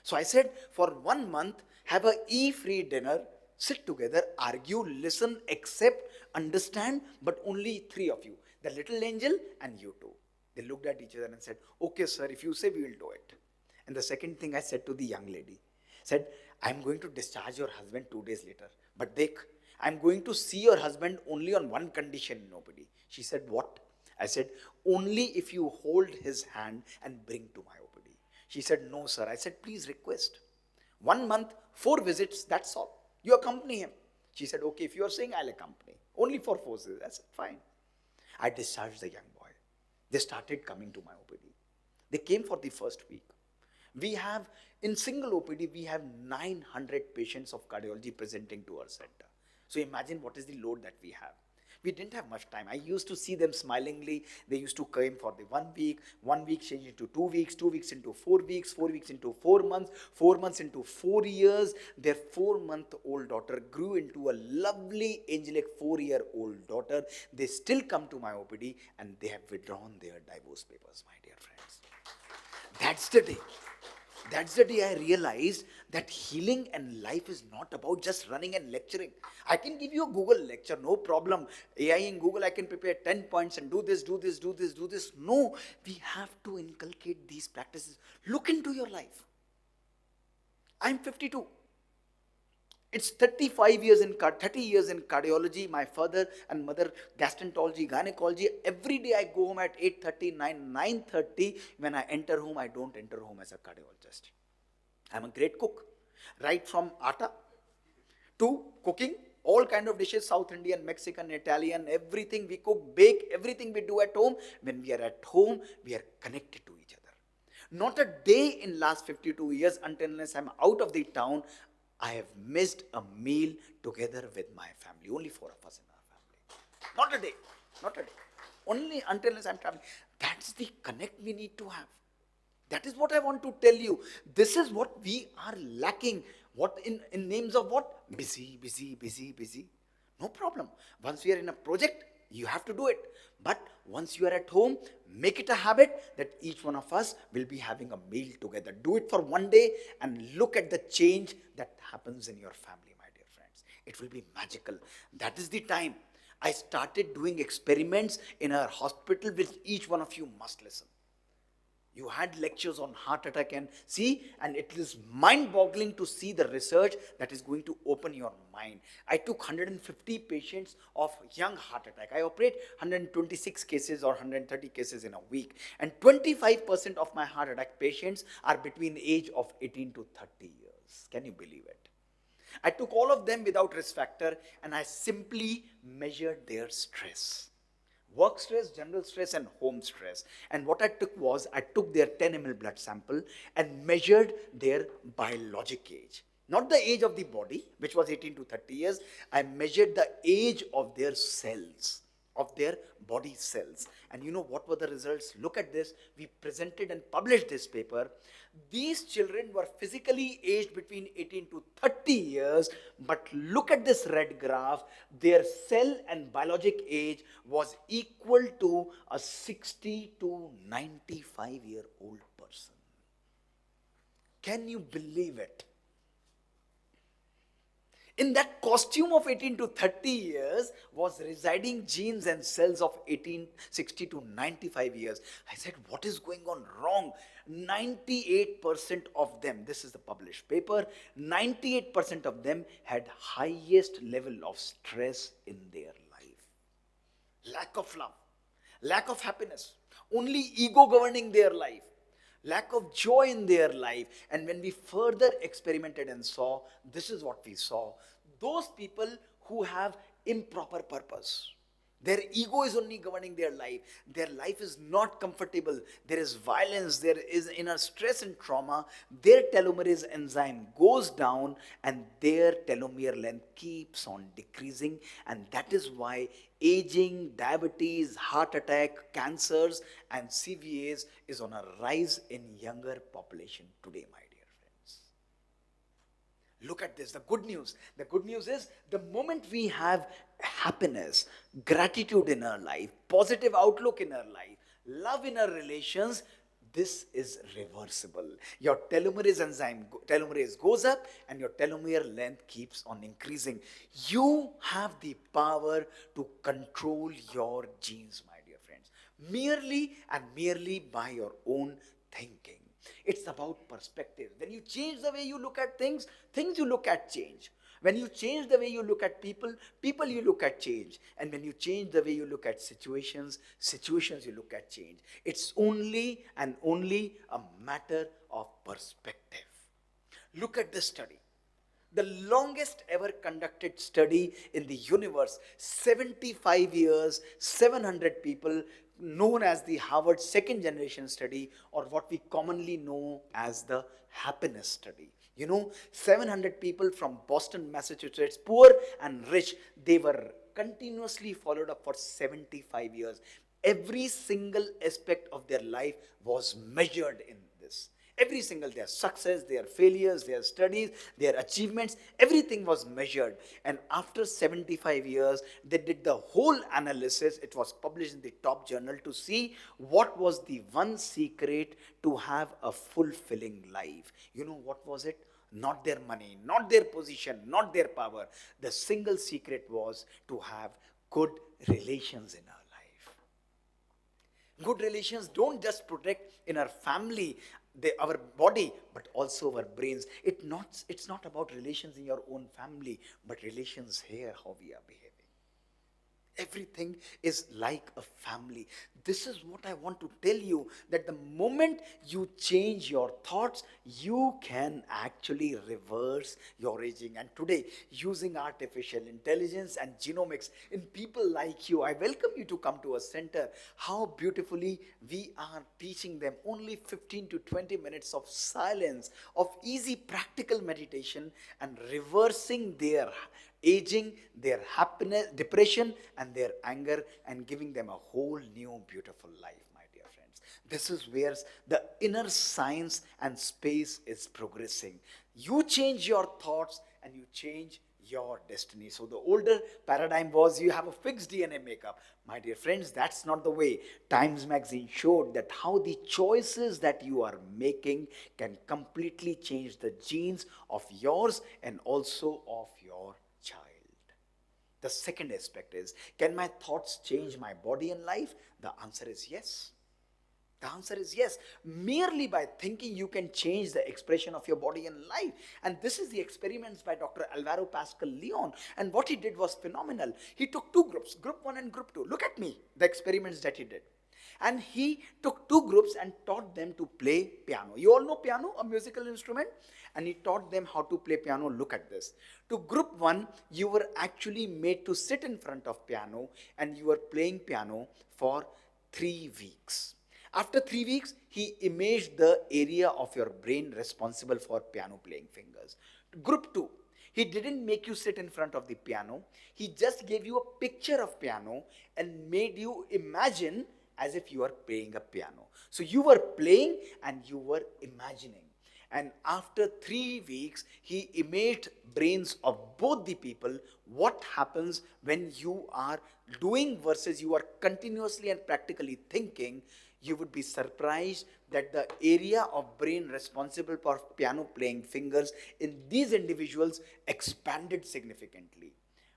So I said, for 1 month, have a E-free dinner, sit together, argue, listen, accept, understand, but only three of you, the little angel and you two. They looked at each other and said, okay, sir, if you say, we will do it. And the second thing I said to the young lady, said, I'm going to discharge your husband 2 days later. But Dekh, I'm going to see your husband only on one condition, nobody. She said, what? I said, only if you hold his hand and bring to my OPD. She said, no, sir. I said, please request. 1 month, 4 visits, that's all. You accompany him. She said, okay, if you are saying, I'll accompany. Only for 4 visits. I said, fine. I discharged the young boy. They started coming to my OPD. They came for the first week. We have, in single OPD, we have 900 patients of cardiology presenting to our center. So imagine what is the load that we have. We didn't have much time. I used to see them smilingly. They used to come for the 1 week changed into 2 weeks, 2 weeks into 4 weeks, 4 weeks into 4 months, 4 months into 4 years. Their 4-month-old daughter grew into a lovely angelic 4-year-old daughter. They still come to my OPD and they have withdrawn their divorce papers, my dear friends. That's the day. That's the day I realized that healing and life is not about just running and lecturing. I can give you a Google lecture, no problem. AI in Google, I can prepare 10 points and do this, do this, do this, do this. No, we have to inculcate these practices. Look into your life. I'm 52. It's 30 years in cardiology, my father and mother, gastroenterology, gynecology. Every day I go home at 8:30, 9:30. When I enter home, I don't enter home as a cardiologist. I'm a great cook. Right from atta to cooking, all kind of dishes, South Indian, Mexican, Italian, everything we cook, bake, everything we do at home. When we are at home, we are connected to each other. Not a day in last 52 years unless I'm out of the town, I have missed a meal together with my family. Only 4 of us in our family. Not a day. Not a day. Only until I'm traveling. That's the connect we need to have. That is what I want to tell you. This is what we are lacking. What in names of what? Busy, busy, busy, busy. No problem. Once we are in a project, you have to do it. But once you are at home, make it a habit that each one of us will be having a meal together. Do it for 1 day and look at the change that happens in your family, my dear friends. It will be magical. That is the time I started doing experiments in our hospital, which each one of you must listen. You had lectures on heart attack and it is mind-boggling to see the research that is going to open your mind. I took 150 patients of young heart attack. I operate 126 cases or 130 cases in a week. And 25% of my heart attack patients are between the age of 18 to 30 years. Can you believe it? I took all of them without risk factor and I simply measured their stress. Work stress, general stress and home stress. And what I took was, I took their 10 ml blood sample and measured their biologic age. Not the age of the body, which was 18 to 30 years. I measured the age of their cells, of their body cells. And you know what were the results? Look at this. We presented and published this paper. These children were physically aged between 18 to 30 years, but look at this red graph. Their cell and biologic age was equal to a 60 to 95-year-old person. Can you believe it? In that costume of 18 to 30 years was residing genes and cells of 60 to 95 years. I said, what is going on wrong? 98% of them, this is the published paper, 98% of them had highest level of stress in their life. Lack of love, lack of happiness, only ego governing their life. Lack of joy in their life. And when we further experimented and saw, this is what we saw. Those people who have improper purpose. Their ego is only governing their life. Their life is not comfortable. There is violence. There is inner stress and trauma. Their telomerase enzyme goes down and their telomere length keeps on decreasing. And that is why aging, diabetes, heart attack, cancers and CVAs is on a rise in younger population today, my dear friends. Look at this, the good news. The good news is the moment we have happiness, gratitude in our life, positive outlook in our life, love in our relations, this is reversible. Your telomerase goes up and your telomere length keeps on increasing. You have the power to control your genes, my dear friends, merely by your own thinking. It's about perspective. When you change the way you look at things, things you look at change. When you change the way you look at people, people you look at change. And when you change the way you look at situations, situations you look at change. It's only and only a matter of perspective. Look at this study. The longest ever conducted study in the universe, 75 years, 700 people, known as the Harvard second generation study, or what we commonly know as the happiness study. 700 people from Boston, Massachusetts, poor and rich, they were continuously followed up for 75 years. Every single aspect of their life was measured in this. Every single, their success, their failures, their studies, their achievements, everything was measured. And after 75 years, they did the whole analysis. It was published in the top journal to see what was the one secret to have a fulfilling life. You know what was it? Not their money, not their position, not their power. The single secret was to have good relations in our life. Good relations don't just protect in our family, our body, but also our brains. It's not about relations in your own family, but relations here, how we are behaving. Everything is like a family. This is what I want to tell you, that the moment you change your thoughts, you can actually reverse your aging. And today, using artificial intelligence and genomics in people like you, I welcome you to come to a center. How beautifully we are teaching them only 15 to 20 minutes of silence, of easy practical meditation, and reversing their aging, their happiness, depression, and their anger, and giving them a whole new beautiful life, my dear friends. This is where the inner science and space is progressing. You change your thoughts and you change your destiny. So the older paradigm was you have a fixed DNA makeup. My dear friends, that's not the way. Times magazine showed that how the choices that you are making can completely change the genes of yours and also of your child. The second aspect is, can my thoughts change my body and life? The answer is yes. The answer is yes. Merely by thinking, you can change the expression of your body and life. And this is the experiments by Dr. Alvaro Pascal Leon. And what he did was phenomenal. He took two groups, group 1 and group 2. Look at me, the experiments that he did. And he took two groups and taught them to play piano. You all know piano, a musical instrument? And he taught them how to play piano. Look at this. To group 1, you were actually made to sit in front of piano and you were playing piano for 3 weeks. After 3 weeks, he imaged the area of your brain responsible for piano playing fingers. Group 2, he didn't make you sit in front of the piano. He just gave you a picture of piano and made you imagine as if you are playing a piano. So you were playing and you were imagining. And after 3 weeks, he imaged brains of both the people, what happens when you are doing versus you are continuously and practically thinking. You would be surprised that the area of brain responsible for piano playing fingers in these individuals expanded significantly.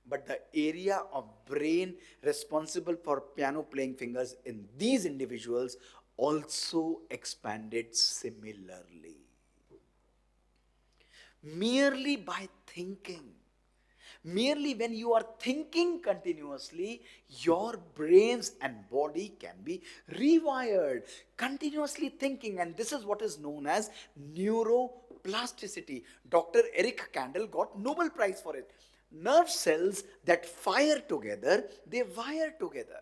But the area of brain responsible for piano playing fingers in these individuals also expanded similarly. Merely by thinking. Merely when you are thinking continuously, your brains and body can be rewired. Continuously thinking, and this is what is known as neuroplasticity. Dr. Eric Kandel got Nobel Prize for it. Nerve cells that fire together, they wire together.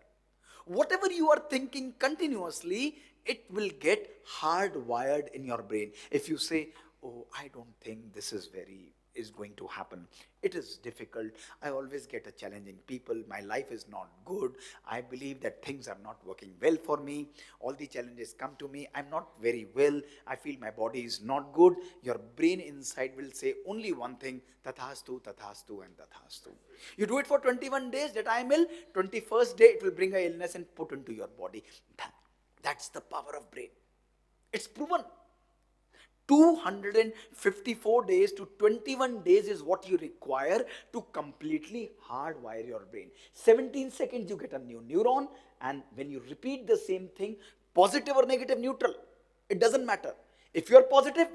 Whatever you are thinking continuously, it will get hardwired in your brain. If you say, oh, I don't think this is going to happen. It is difficult. I always get a challenging people. My life is not good. I believe that things are not working well for me. All the challenges come to me. I'm not very well. I feel my body is not good. Your brain inside will say only one thing, tathastu, tathastu, and tathastu. You do it for 21 days that I am ill. 21st day it will bring a illness and put into your body. That's the power of brain. It's proven. 254 days to 21 days is what you require to completely hardwire your brain. 17 seconds you get a new neuron, and when you repeat the same thing, positive or negative, neutral, it doesn't matter. If you are positive,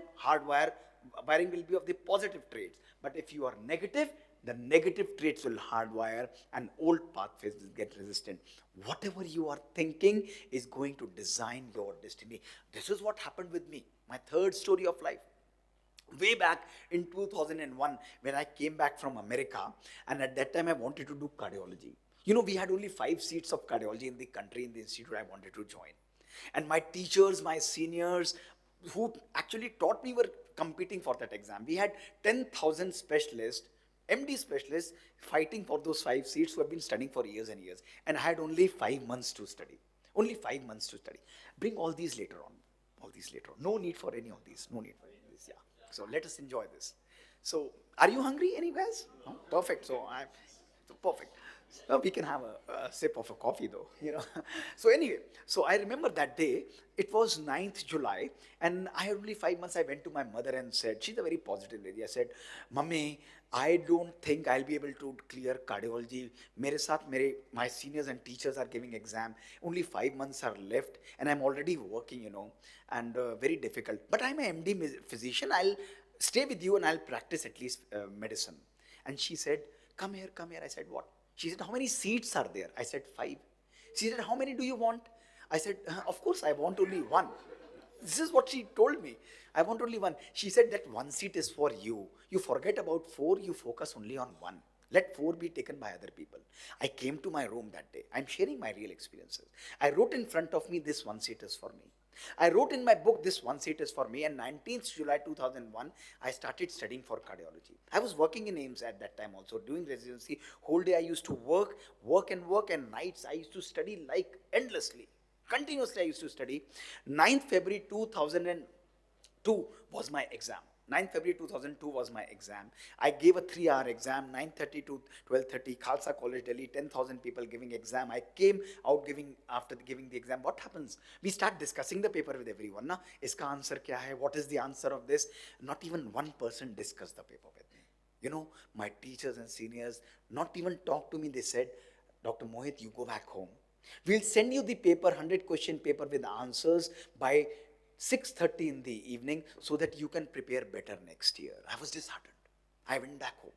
wiring will be of the positive traits. But if you are negative, the negative traits will hardwire and old pathways will get resistant. Whatever you are thinking is going to design your destiny. This is what happened with me, my third story of life. Way back in 2001, when I came back from America, and at that time I wanted to do cardiology. You know, we had only 5 seats of cardiology in the country, in the institute I wanted to join. And my teachers, my seniors, who actually taught me were competing for that exam. We had 10,000 specialists, MD specialists, fighting for those 5 seats who have been studying for years and years. And I had only 5 months to study. Only 5 months to study. Bring all these later on. All these later on. No need for any of these. No need for any of this. Yeah. So let us enjoy this. So, are you hungry, any guys? No? Perfect. So perfect. We can have a sip of a coffee though, you know. So anyway, so I remember that day, it was 9th July, and I had only 5 months. I went to my mother and said, she's a very positive lady. I said, Mummy, I don't think I'll be able to clear cardiology. My seniors and teachers are giving exam. Only 5 months are left, and I'm already working, you know, and very difficult. But I'm an MD physician. I'll stay with you and I'll practice at least medicine. And she said, come here, come here. I said, what? She said, how many seats are there? I said, 5. She said, how many do you want? I said, of course, I want only 1. This is what she told me. I want only 1. She said that 1 seat is for you. You forget about 4, you focus only on 1. Let 4 be taken by other people. I came to my room that day. I'm sharing my real experiences. I wrote in front of me, this 1 seat is for me. I wrote in my book, this 1 seat is for me, and 19th July 2001, I started studying for cardiology. I was working in AIMS at that time also, doing residency. Whole day I used to work, and nights I used to study like endlessly. Continuously I used to study. 9th February 2002 was my exam. 9th February 2002 was my exam. I gave a 3-hour exam, 9:30 to 12:30, Khalsa College, Delhi, 10,000 people giving exam. I came out after giving the exam. What happens? We start discussing the paper with everyone. Na? Iska answer kya hai? What is the answer of this? Not even one person discussed the paper with me. You know, my teachers and seniors not even talked to me. They said, Dr. Mohit, you go back home. We'll send you the paper, 100 question paper with answers by 6:30 in the evening so that you can prepare better next year. I was disheartened. I went back home.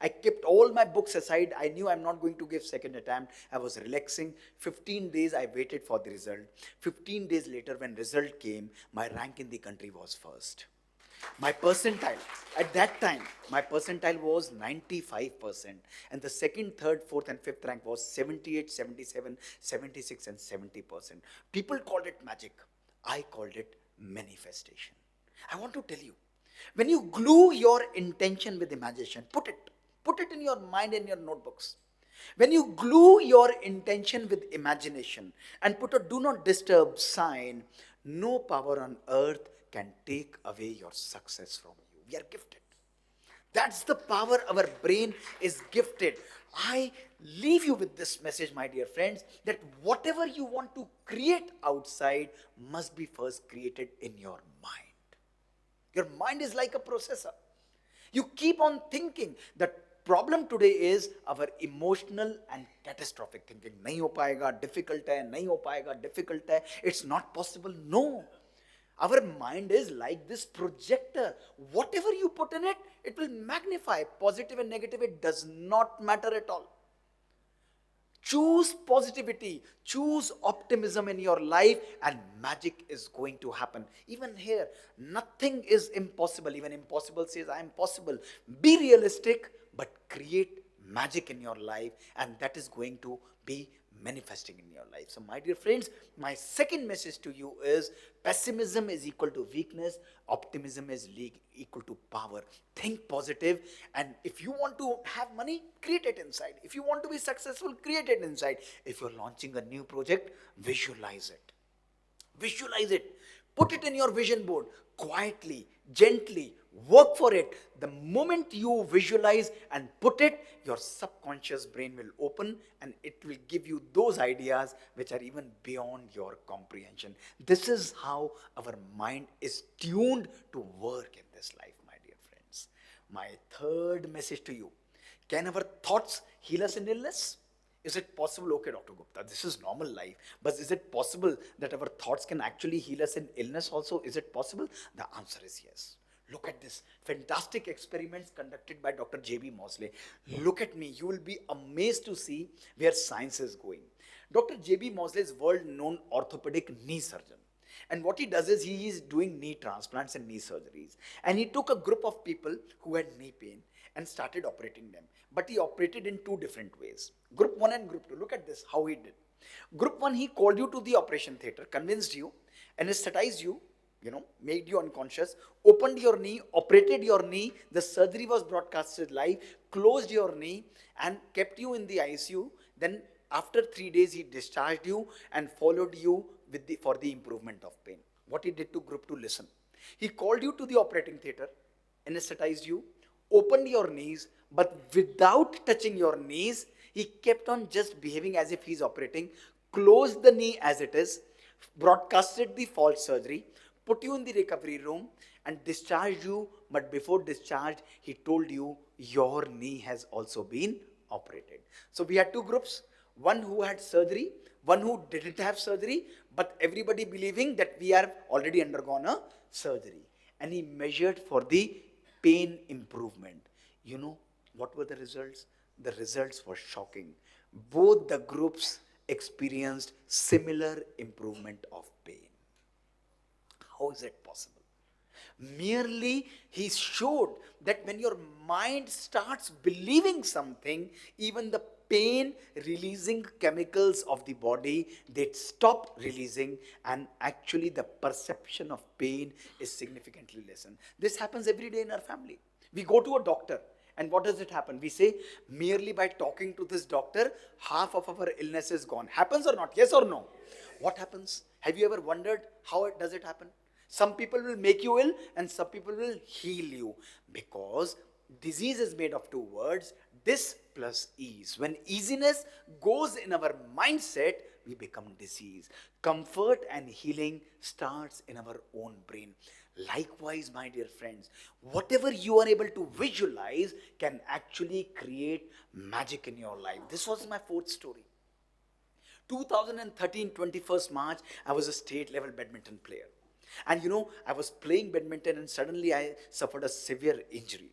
I kept all my books aside. I knew I'm not going to give second attempt. I was relaxing. 15 days I waited for the result. 15 days later when result came, my rank in the country was first. My percentile, at that time, my percentile was 95%. And the second, third, fourth and fifth rank was 78, 77, 76 and 70%. People called it magic. I called it manifestation. I want to tell you, when you glue your intention with imagination, put it in your mind and your notebooks. When you glue your intention with imagination and put a do not disturb sign, no power on earth can take away your success from you. We are gifted. That's the power our brain is gifted. I leave you with this message, my dear friends, that whatever you want to create outside must be first created in your mind. Your mind is like a processor. You keep on thinking. The problem today is our emotional and catastrophic thinking. Nahi ho paega, difficult hai, nahi ho paega, difficult hai, it's not possible. No. Our mind is like this projector. Whatever you put in it, it will magnify. Positive and negative, it does not matter at all. Choose positivity, choose optimism in your life, and magic is going to happen. Even here, nothing is impossible. Even impossible says, I am possible. Be realistic, but create magic in your life, and that is going to be manifesting in your life. So my dear friends, my second message to you is pessimism is equal to weakness, optimism is equal to power. Think positive, and if you want to have money, create it inside. If you want to be successful, create it inside. If you're launching a new project, visualize it. Visualize it. Put it in your vision board quietly, gently. Work for it. The moment you visualize and put it, your subconscious brain will open and it will give you those ideas which are even beyond your comprehension. This is how our mind is tuned to work in this life, my dear friends. My third message to you: can our thoughts heal us in illness? Is it possible? Okay, Dr. Gupta, this is normal life. But is it possible that our thoughts can actually heal us in illness also? Is it possible? The answer is yes. Look at this fantastic experiments conducted by Dr. J.B. Mosley. Look at me. You will be amazed to see where science is going. Dr. J.B. Mosley is world-known orthopedic knee surgeon. And what he does is he is doing knee transplants and knee surgeries. And he took a group of people who had knee pain and started operating them. But he operated in two different ways. Group 1 and Group 2. Look at this, how he did. Group 1, he called you to the operation theater, convinced you, anesthetized you, made you unconscious, opened your knee, operated your knee, the surgery was broadcasted live, closed your knee and kept you in the ICU. Then after 3 days, he discharged you and followed you for the improvement of pain. What he did to Group 2, listen. He called you to the operating theater, anesthetized you, opened your knees, but without touching your knees, he kept on just behaving as if he's operating, closed the knee as it is, broadcasted the false surgery, put you in the recovery room and discharged you. But before discharge, he told you your knee has also been operated. So we had two groups, one who had surgery, one who didn't have surgery, but everybody believing that we are already undergone a surgery. And he measured for the pain improvement. You know what were the results? The results were shocking. Both the groups experienced similar improvement of pain. How is it possible? Merely he showed that when your mind starts believing something, even the pain releasing chemicals of the body, they stop releasing, and actually the perception of pain is significantly lessened. This happens every day in our family. We go to a doctor, and what does it happen? We say, merely by talking to this doctor, half of our illness is gone. Happens or not? Yes or no? What happens? Have you ever wondered how does it happen? Some people will make you ill and some people will heal you, because disease is made of two words, dis plus ease. When easiness goes in our mindset, we become disease. Comfort and healing starts in our own brain. Likewise, my dear friends, whatever you are able to visualize can actually create magic in your life. This was my fourth story. 2013, 21st March, I was a state level badminton player. And I was playing badminton and suddenly I suffered a severe injury.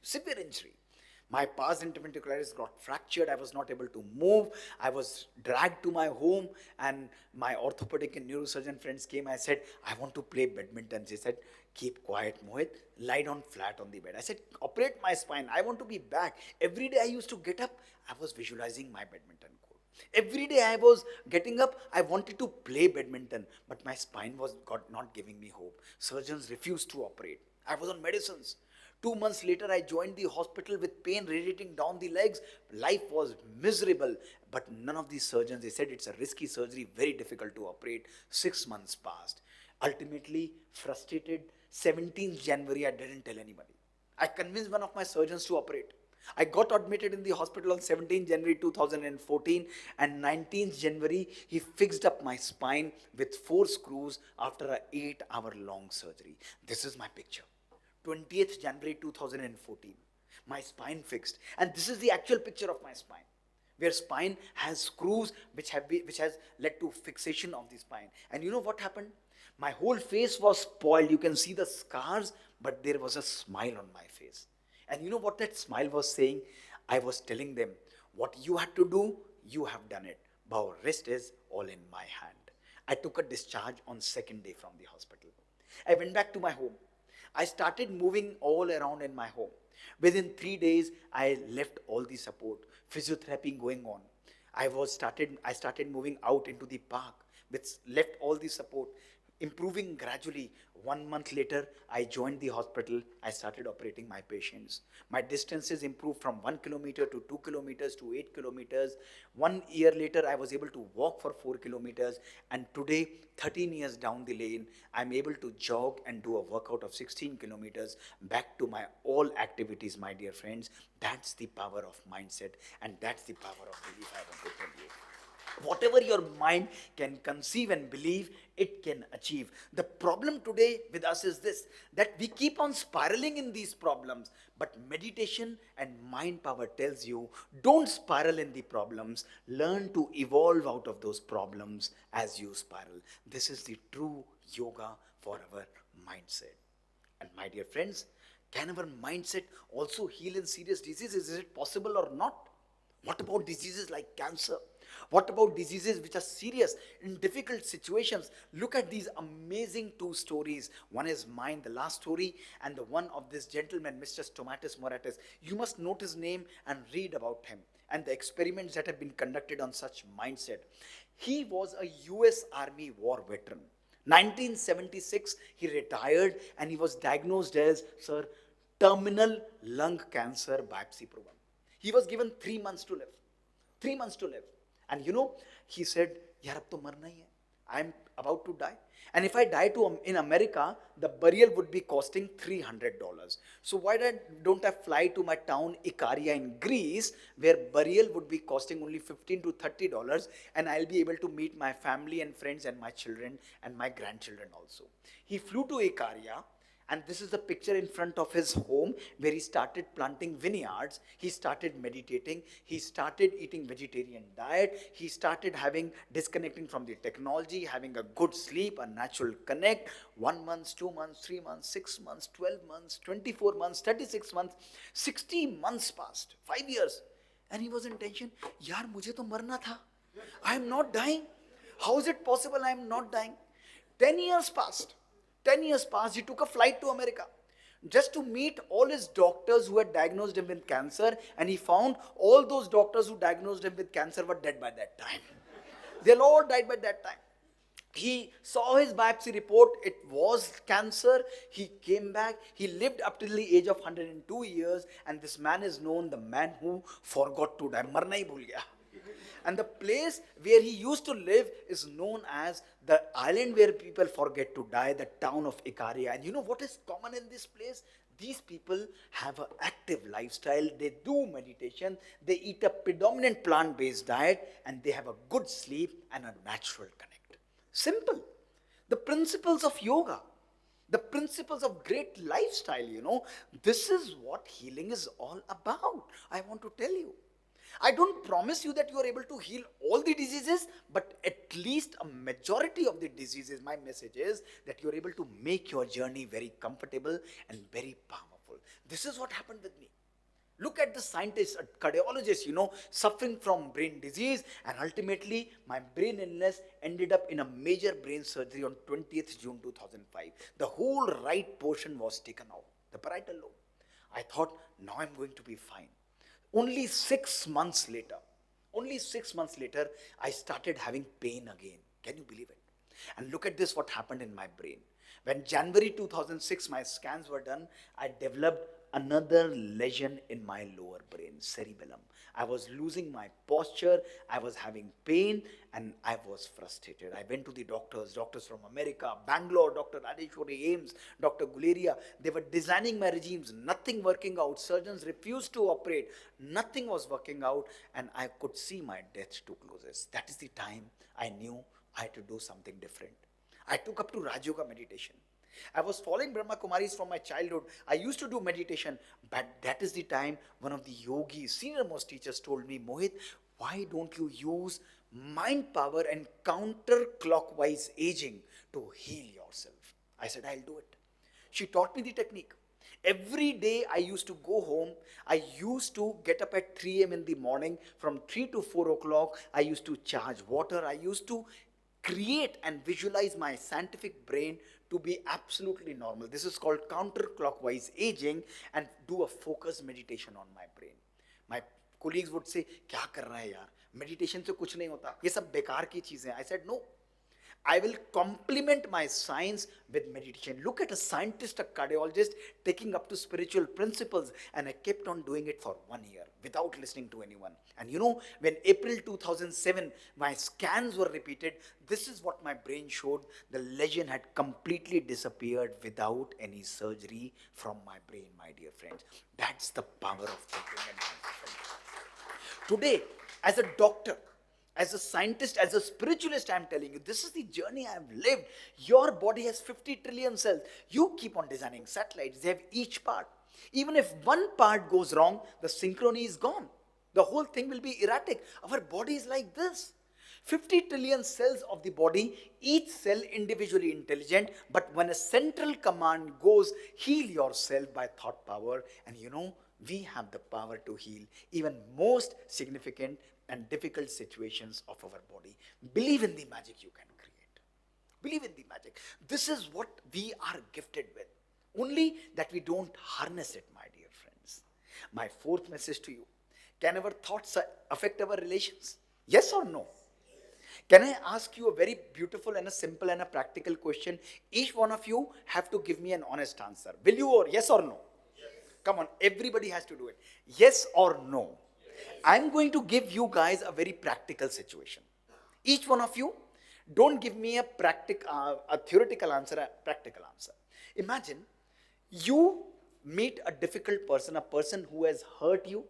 My pars interventricularis got fractured. I was not able to move. I was dragged to my home and my orthopedic and neurosurgeon friends came. I said, I want to play badminton. They said, keep quiet, Mohit. Lie down flat on the bed. I said, operate my spine. I want to be back. Every day I used to get up. I was visualizing my badminton court. Every day I was getting up, I wanted to play badminton, but my spine was not giving me hope. Surgeons refused to operate. I was on medicines. 2 months later, I joined the hospital with pain radiating down the legs. Life was miserable, but none of these surgeons, they said it's a risky surgery, very difficult to operate. 6 months passed. Ultimately, frustrated, 17th January, I didn't tell anybody. I convinced one of my surgeons to operate. I got admitted in the hospital on 17th January 2014, and 19th January he fixed up my spine with 4 screws after an 8-hour long surgery. This is my picture. 20th January 2014, my spine fixed, and this is the actual picture of my spine, where spine has screws which has led to fixation of the spine. And you know what happened? My whole face was spoiled. You can see the scars, but there was a smile on my face. And you know what that smile was saying? I was telling them, what you had to do, you have done it. But rest is all in my hand. I took a discharge on second day from the hospital. I went back to my home. I started moving all around in my home. Within 3 days, I left all the support, physiotherapy going on. I started moving out into the park, left all the support. improving gradually. 1 month later, I joined the hospital. I started operating my patients. My distances improved from 1 kilometer to 2 kilometers to 8 kilometers. 1 year later, I was able to walk for 4 kilometers. And today, 13 years down the lane, I'm able to jog and do a workout of 16 kilometers back to my all activities, my dear friends. That's the power of mindset, and that's the power of belief, I want to tell you. Whatever your mind can conceive and believe, it can achieve. The problem today with us is this, that we keep on spiraling in these problems. But meditation and mind power tells you, don't spiral in the problems. Learn to evolve out of those problems as you spiral. This is the true yoga for our mindset. And my dear friends, can our mindset also heal in serious diseases? Is it possible or not? What about diseases like cancer? What about diseases which are serious in difficult situations? Look at these amazing two stories. One is mine, the last story, and the one of this gentleman, Mr. Stomatis Moratis. You must note his name and read about him and the experiments that have been conducted on such mindset. He was a US Army war veteran. 1976, he retired and he was diagnosed as, sir, terminal lung cancer, biopsy proven. He was given 3 months to live. 3 months to live. And you know, he said, yaar, ab to marna hi hai. I'm about to die. And if I die in America, the burial would be costing $300. So why don't I fly to my town Ikaria in Greece, where burial would be costing only $15 to $30, and I'll be able to meet my family and friends and my children and my grandchildren also. He flew to Ikaria. And this is the picture in front of his home where he started planting vineyards. He started meditating. He started eating vegetarian diet. He started disconnecting from the technology, having a good sleep, a natural connect. 1 month, 2 months, 3 months, 6 months, 12 months, 24 months, 36 months, 60 months passed, 5 years. And he was in tension. Yaar, mujhe to marna tha. I am not dying. How is it possible I am not dying? 10 years passed. 10 years passed, he took a flight to America just to meet all his doctors who had diagnosed him with cancer, and he found all those doctors who diagnosed him with cancer were dead by that time. They all died by that time. He saw his biopsy report, it was cancer. He came back, he lived up till the age of 102 years, and this man is known the man who forgot to die. Marna hi bhul gaya. And the place where he used to live is known as the island where people forget to die, the town of Ikaria. And you know what is common in this place? These people have an active lifestyle, they do meditation, they eat a predominant plant-based diet, and they have a good sleep and a natural connect. Simple. The principles of yoga, the principles of great lifestyle, this is what healing is all about. I want to tell you. I don't promise you that you are able to heal all the diseases, but at least a majority of the diseases. My message is that you are able to make your journey very comfortable and very powerful. This is what happened with me. Look at the scientist, a cardiologist, suffering from brain disease, and ultimately my brain illness ended up in a major brain surgery on 20th June 2005. The whole right portion was taken out, the parietal lobe. I thought, now I'm going to be fine. Only 6 months later, I started having pain again. Can you believe it? And look at this, what happened in my brain. When January 2006, my scans were done, I developed another lesion in my lower brain, cerebellum. I was losing my posture, I was having pain, and I was frustrated. I went to the doctors from America, Bangalore, Dr. Radeshwari Ames, Dr. Guleria. They were designing my regimes, nothing working out. Surgeons refused to operate, nothing was working out, and I could see my death too closest. That is the time I knew I had to do something different. I took up to Raj Yoga meditation. I was following Brahma Kumaris from my childhood. I used to do meditation, but that is the time one of the yogis, senior most teachers told me, Mohit, why don't you use mind power and counterclockwise aging to heal yourself? I said, I'll do it. She taught me the technique. Every day I used to go home. I used to get up at 3 a.m. in the morning. From 3 to 4 o'clock, I used to charge water. I used to create and visualize my scientific brain to be absolutely normal. This is called counterclockwise aging, and do a focused meditation on my brain. My colleagues would say, क्या कर रहा है यार? Meditation से कुछ नहीं होता. ये सब बेकार की चीजें. I said, no. I will complement my science with meditation. Look at a scientist, a cardiologist, taking up to spiritual principles, and I kept on doing it for 1 year without listening to anyone. And when April 2007, my scans were repeated, this is what my brain showed. The lesion had completely disappeared without any surgery from my brain, my dear friends. That's the power of thinking and mindset. Today, as a doctor, as a scientist, as a spiritualist, I am telling you, this is the journey I have lived. Your body has 50 trillion cells. You keep on designing satellites. They have each part. Even if one part goes wrong, the synchrony is gone. The whole thing will be erratic. Our body is like this. 50 trillion cells of the body, each cell individually intelligent, but when a central command goes, heal yourself by thought power, and we have the power to heal even most significant and difficult situations of our body. Believe in the magic you can create. Believe in the magic. This is what we are gifted with. Only that we don't harness it, my dear friends. My fourth message to you. Can our thoughts affect our relations? Yes or no? Can I ask you a very beautiful and a simple and a practical question? Each one of you have to give me an honest answer. Will you, or yes or no? Yes. Come on, everybody has to do it. Yes or no? Yes. I'm going to give you guys a very practical situation. Each one of you, don't give me a theoretical answer, a practical answer. Imagine you meet a difficult person, a person who has hurt you,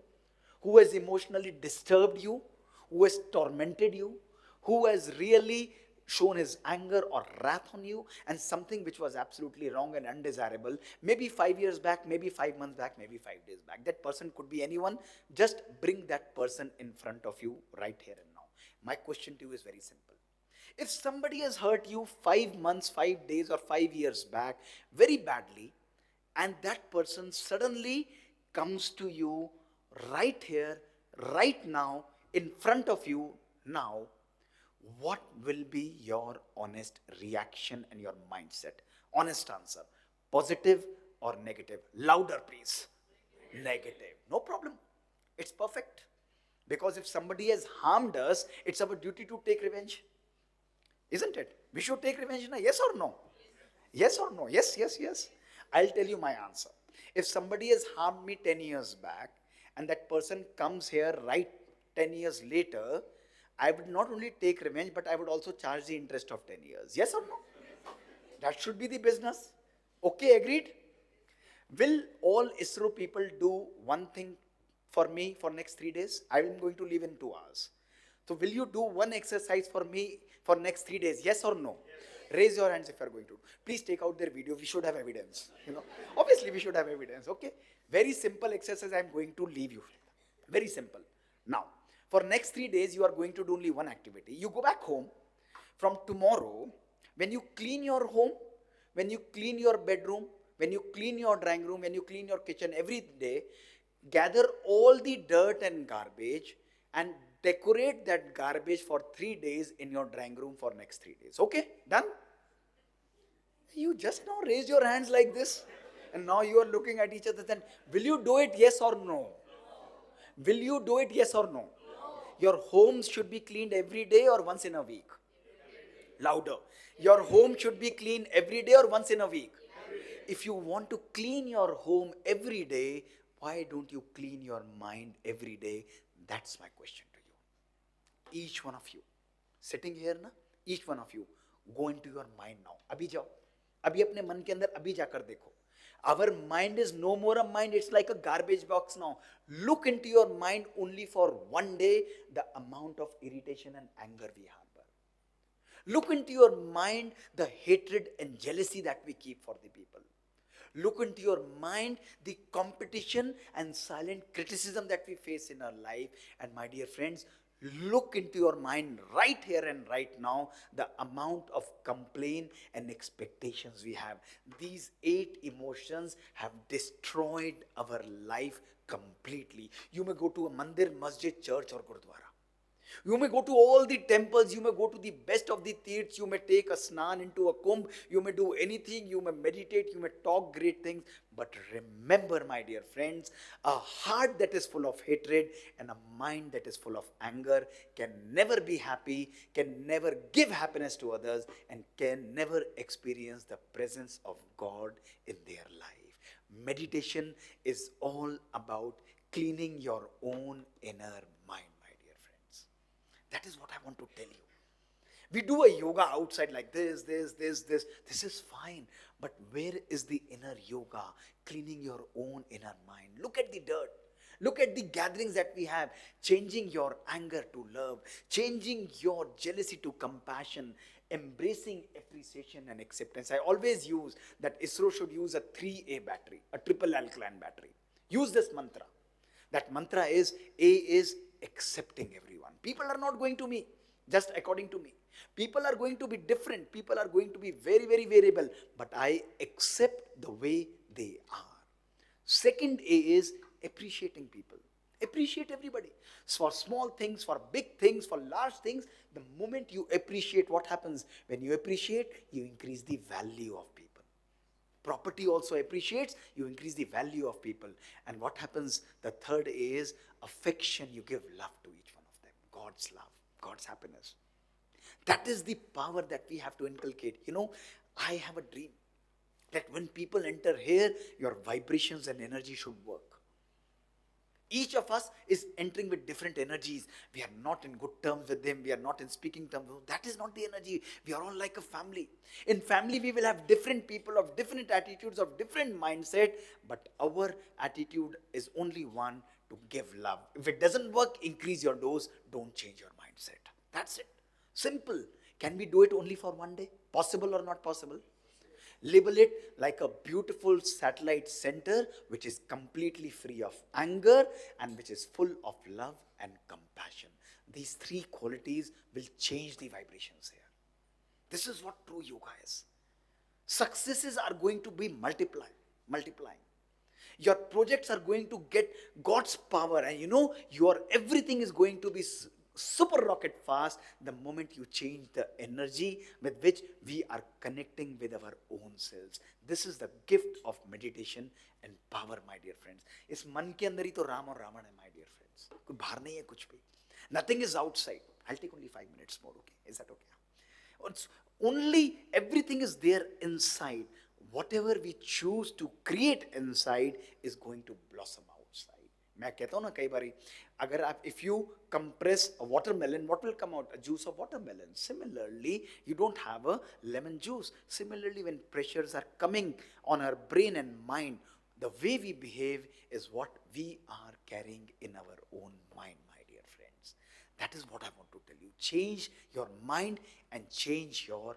who has emotionally disturbed you, who has tormented you, who has really shown his anger or wrath on you, and something which was absolutely wrong and undesirable, maybe 5 years back, maybe 5 months back, maybe 5 days back. That person could be anyone. Just bring that person in front of you right here and now. My question to you is very simple. If somebody has hurt you 5 months, 5 days, or 5 years back very badly, and that person suddenly comes to you right here, right now, in front of you now, what will be your honest reaction and your mindset? Honest answer. Positive or negative? Louder, please. Negative. No problem. It's perfect. Because if somebody has harmed us, it's our duty to take revenge. Isn't it? We should take revenge now. Yes or no? Yes or no? Yes, yes, yes. I'll tell you my answer. If somebody has harmed me 10 years back, and that person comes here right 10 years later, I would not only take revenge, but I would also charge the interest of 10 years. Yes or no? That should be the business. Okay, agreed? Will all ISRO people do one thing for me for next 3 days? I am going to leave in 2 hours. So will you do one exercise for me for next 3 days? Yes or no? Yes. Raise your hands if you are going to. Please take out their video. We should have evidence. Obviously we should have evidence. Okay. Very simple exercise I am going to leave you. Very simple. Now, for next 3 days, you are going to do only one activity. You go back home. From tomorrow, when you clean your home, when you clean your bedroom, when you clean your drawing room, when you clean your kitchen every day, gather all the dirt and garbage and decorate that garbage for 3 days in your drawing room for next 3 days. Okay? Done? You just now raised your hands like this. And now you are looking at each other. Then, will you do it? Yes or no? Will you do it? Yes or no? Your home should be cleaned every day or once in a week? Louder. Your home should be cleaned every day or once in a week? If you want to clean your home every day, why don't you clean your mind every day? That's my question to you. Each one of you, sitting here na, each one of you, go into your mind now. Abhi jao. Abhi apne man ke andar abhi jaakar dekho. Our mind is no more a mind, it's like a garbage box now. Look into your mind only for one day, the amount of irritation and anger we harbor. Look into your mind, the hatred and jealousy that we keep for the people. Look into your mind, the competition and silent criticism that we face in our life. And my dear friends, look into your mind right here and right now, the amount of complaint and expectations we have. These 8 emotions have destroyed our life completely. You may go to a mandir, masjid, church or gurdwara. You may go to all the temples, you may go to the best of the tirths, you may take a snan into a kumbh, you may do anything, you may meditate, you may talk great things. But remember, my dear friends, a heart that is full of hatred and a mind that is full of anger can never be happy, can never give happiness to others, and can never experience the presence of God in their life. Meditation is all about cleaning your own inner mind. That is what I want to tell you. We do a yoga outside like this. This is fine. But where is the inner yoga? Cleaning your own inner mind. Look at the dirt. Look at the gatherings that we have. Changing your anger to love. Changing your jealousy to compassion. Embracing appreciation and acceptance. I always use that ISRO should use a 3A battery, a triple alkaline battery. Use this mantra. That mantra is, A is accepting everyone. People are not going to me just according to me. People are going to be different. People are going to be very, very variable. But I accept the way they are. Second A is appreciating people. Appreciate everybody. So for small things, for big things, for large things, the moment you appreciate, what happens? When you appreciate, you increase the value of people. Property also appreciates, you increase the value of people. And what happens? The third A is affection. You give love to each one of them. God's love, God's happiness. That is the power that we have to inculcate. You know, I have a dream that when people enter here, your vibrations and energy should work. Each of us is entering with different energies. We are not in good terms with them. We are not in speaking terms. That is not the energy. We are all like a family. In family, we will have different people of different attitudes, of different mindset. But our attitude is only one, to give love. If it doesn't work, increase your dose. Don't change your mindset. That's it. Simple. Can we do it only for one day? Possible or not possible? Label it like a beautiful satellite center which is completely free of anger and which is full of love and compassion. These three qualities will change the vibrations here. This is what true yoga is. Successes are going to be multiplying. Your projects are going to get God's power, and your everything is going to be super rocket fast the moment you change the energy with which we are connecting with our own selves. This is the gift of meditation and power, my dear friends. इस मन के अंदर ही तो राम और रावण है, my dear friends. कोई बाहर नहीं है कुछ भी. Nothing is outside. I'll take only 5 minutes more, okay? Is that okay? It's only everything is there inside. Whatever we choose to create inside is going to blossom outside. मैं कहता हूँ ना कई बारी, अगर आप if you compress a watermelon, what will come out? A juice of watermelon. Similarly, you don't have a lemon juice. Similarly, when pressures are coming on our brain and mind, the way we behave is what we are carrying in our own mind, my dear friends. That is what I want to tell you. Change your mind and change your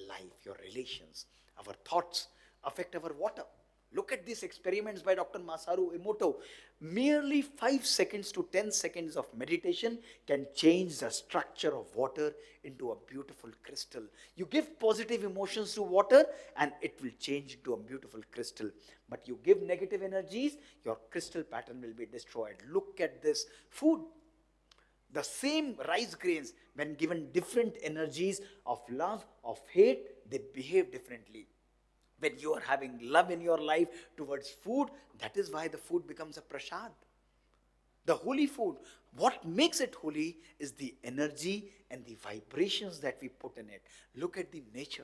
life, your relations. Our thoughts affect our water. Look at these experiments by Dr. Masaru Emoto. Merely 5 seconds to 10 seconds of meditation can change the structure of water into a beautiful crystal. You give positive emotions to water and it will change into a beautiful crystal. But you give negative energies, your crystal pattern will be destroyed. Look at this food. The same rice grains, when given different energies of love, of hate, they behave differently. When you are having love in your life towards food, that is why the food becomes a prasad. The holy food, what makes it holy is the energy and the vibrations that we put in it. Look at the nature.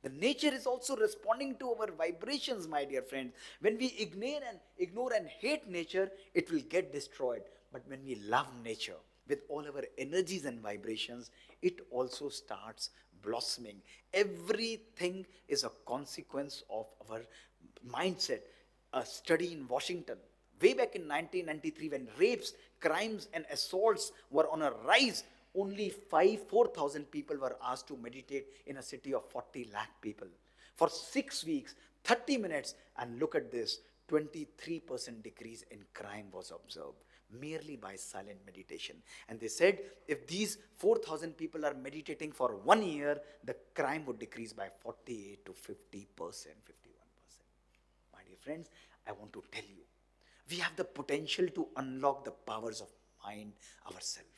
The nature is also responding to our vibrations, my dear friends. When we ignore and hate nature, it will get destroyed. But when we love nature with all our energies and vibrations, it also starts blossoming. Everything is a consequence of our mindset. A study in Washington, way back in 1993, when rapes, crimes and assaults were on a rise, only 4,000 people were asked to meditate in a city of 40 lakh people. For 6 weeks, 30 minutes, and look at this, 23% decrease in crime was observed, merely by silent meditation. And they said, if these 4,000 people are meditating for 1 year, the crime would decrease by 48 to 50%, 51%. My dear friends, I want to tell you, we have the potential to unlock the powers of mind ourselves.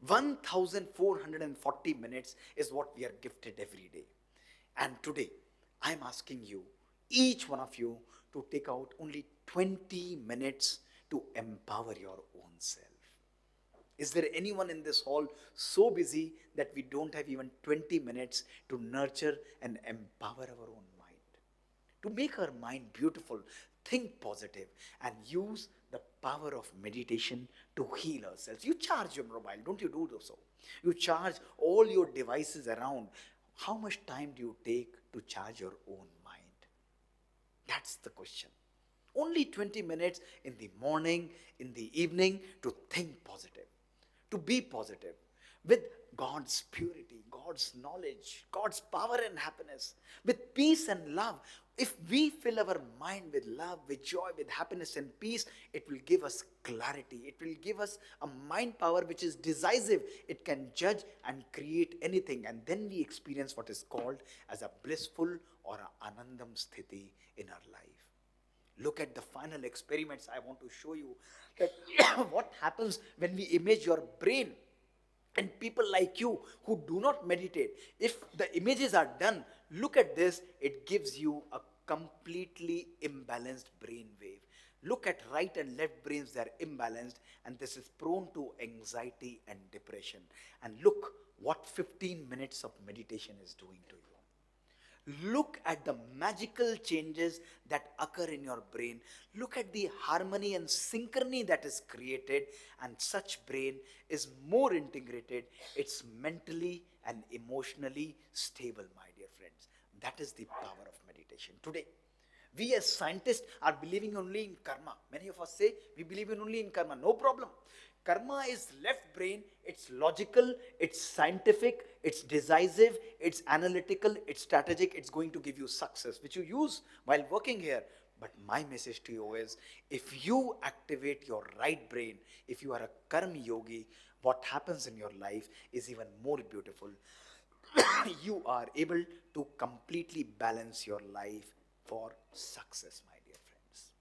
1440 minutes is what we are gifted every day. And today, I'm asking you, each one of you, to take out only 20 minutes to empower your own self. Is there anyone in this hall so busy that we don't have even 20 minutes to nurture and empower our own mind? To make our mind beautiful, think positive, and use the power of meditation to heal ourselves. You charge your mobile, don't you do so? You charge all your devices around. How much time do you take to charge your own mind? That's the question. Only 20 minutes in the morning, in the evening, to think positive, to be positive, with God's purity, God's knowledge, God's power and happiness, with peace and love. If we fill our mind with love, with joy, with happiness and peace, it will give us clarity. It will give us a mind power which is decisive. It can judge and create anything. And then we experience what is called as a blissful or an anandam sthiti in our life. Look at the final experiments. I want to show you that what happens when we image your brain. And people like you who do not meditate, if the images are done, look at this, it gives you a completely imbalanced brain wave. Look at right and left brains, they are imbalanced, and this is prone to anxiety and depression. And look what 15 minutes of meditation is doing to you. Look at the magical changes that occur in your brain. Look at the harmony and synchrony that is created, and such brain is more integrated. It's mentally and emotionally stable, my dear friends. That is the power of meditation. Today, we as scientists are believing only in karma. Many of us say we believe in only in karma. No problem. Karma is left brain, it's logical, it's scientific, it's decisive, it's analytical, it's strategic, it's going to give you success, which you use while working here. But my message to you is, if you activate your right brain, if you are a karma yogi, what happens in your life is even more beautiful. You are able to completely balance your life for success, my dear friends.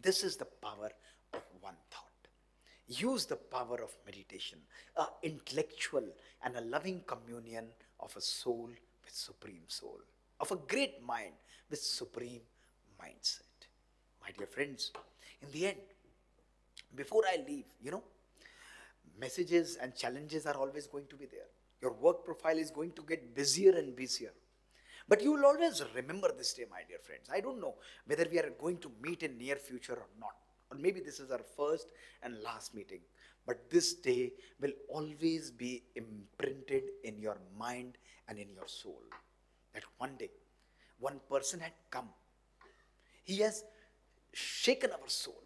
This is the power of one thought. Use the power of meditation, an intellectual and a loving communion of a soul with supreme soul, of a great mind with supreme mindset. My dear friends, in the end, before I leave, messages and challenges are always going to be there. Your work profile is going to get busier and busier. But you will always remember this day, my dear friends. I don't know whether we are going to meet in near future or not. Or maybe this is our first and last meeting. But this day will always be imprinted in your mind and in your soul. That one day, one person had come. He has shaken our soul.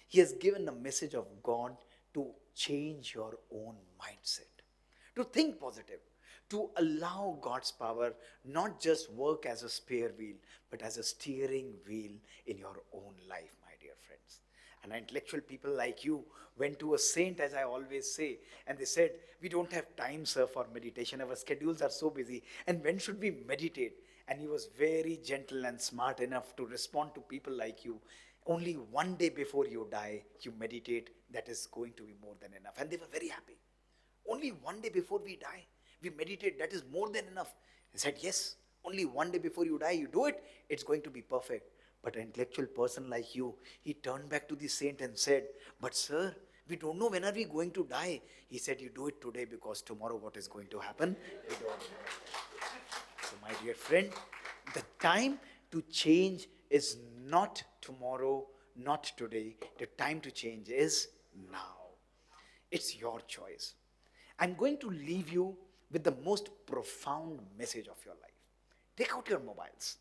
He has given a message of God to change your own mindset, to think positive, to allow God's power not just work as a spare wheel, but as a steering wheel in your own life, my dear friends. And intellectual people like you went to a saint, as I always say, and they said, we don't have time, sir, for meditation. Our schedules are so busy. And when should we meditate? And he was very gentle and smart enough to respond to people like you. Only one day before you die, you meditate. That is going to be more than enough. And they were very happy. Only one day before we die, we meditate. That is more than enough. He said, yes, only one day before you die, you do it. It's going to be perfect. But an intellectual person like you, he turned back to the saint and said, but sir, we don't know when are we going to die. He said, you do it today, because tomorrow what is going to happen, we don't know. So my dear friend, the time to change is not tomorrow, not today. The time to change is now. It's your choice. I'm going to leave you with the most profound message of your life. Take out your mobiles.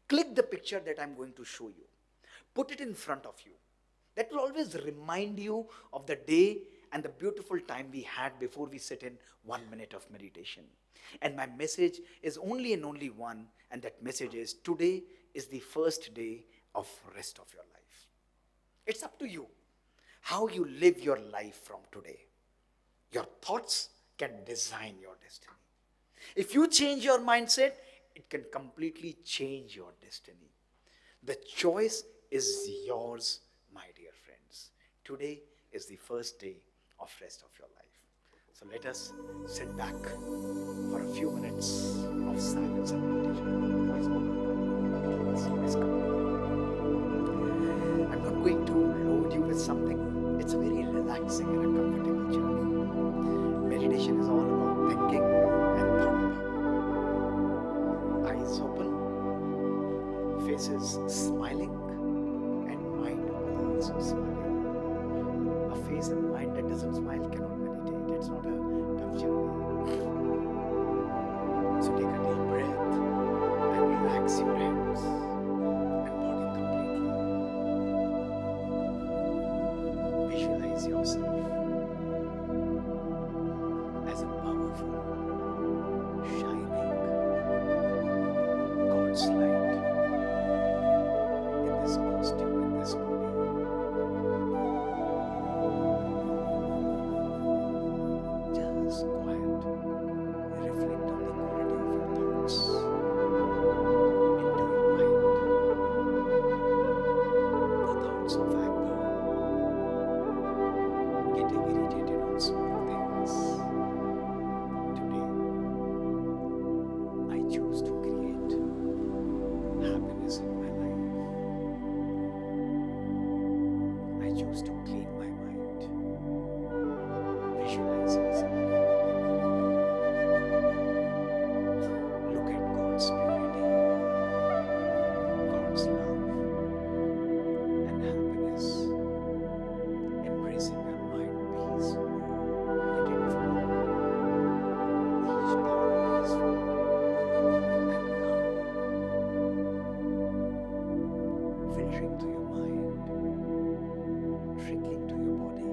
Click the picture that I'm going to show you. Put it in front of you. That will always remind you of the day and the beautiful time we had before we sit in 1 minute of meditation. And my message is only and only one, and that message is, today is the first day of rest of your life. It's up to you how you live your life from today. Your thoughts can design your destiny. If you change your mindset, it can completely change your destiny. The choice is yours, my dear friends. Today is the first day of rest of your life. So let us sit back for a few minutes of silence and meditation. Voice come. I'm not going to load you with something. It's a very relaxing and a comfortable journey. Meditation is all about thinking and thought power. Eyes open, faces smiling, and mind also smiling. A face and mind that doesn't smile cannot meditate. It's not a tough journey. So take a deep breath and relax your hands and body completely. Visualize yourself as a powerful, shining God's light in this costume, in this body. Just quiet. Reflect on the quality of your thoughts into your mind. The thoughts of anger, getting irritated on small things. Today, I choose to create happiness in my life. I choose to clean my mind. Visualize yourself. Look at God's purity, God's love, and happiness. Embracing your mind peacefully. Let it flow. Each thought peaceful and calm. Filtering to your mind, trickling to your body.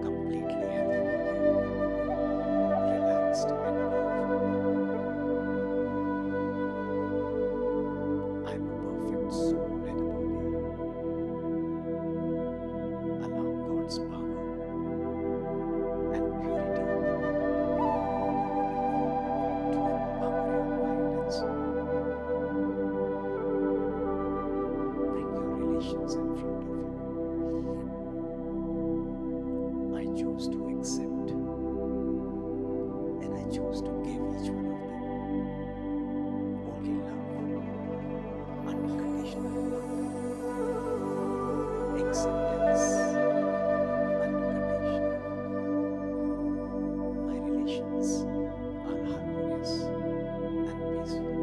Completely healthy body, relaxed and powerful. I'm a perfect soul and a body. Allow God's power and purity to empower your mind and soul. Bring your relations in front of you. I choose to accept and I choose to give each one of them only love, unconditional love, acceptance, unconditional. My relations are harmonious and peaceful.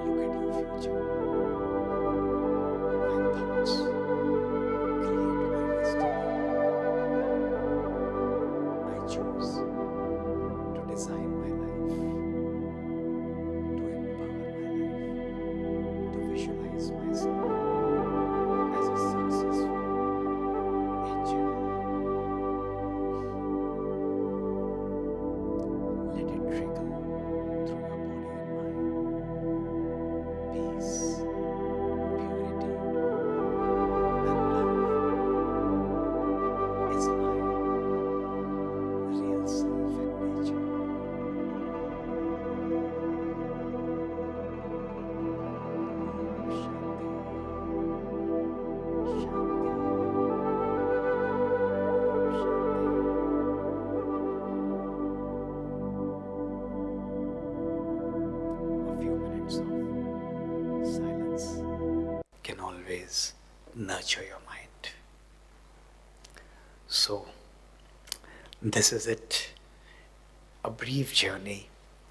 Look at your future. My thoughts create my destiny. I choose to design my life, to empower my life, to visualize myself as a successful angel. Let it trickle through your body and mind. Peace, purity, and love is my real self and nature. Om Shanti. Shanti. Om Shanti. A few minutes of silence can always nurture your mind. So, this is it. A brief journey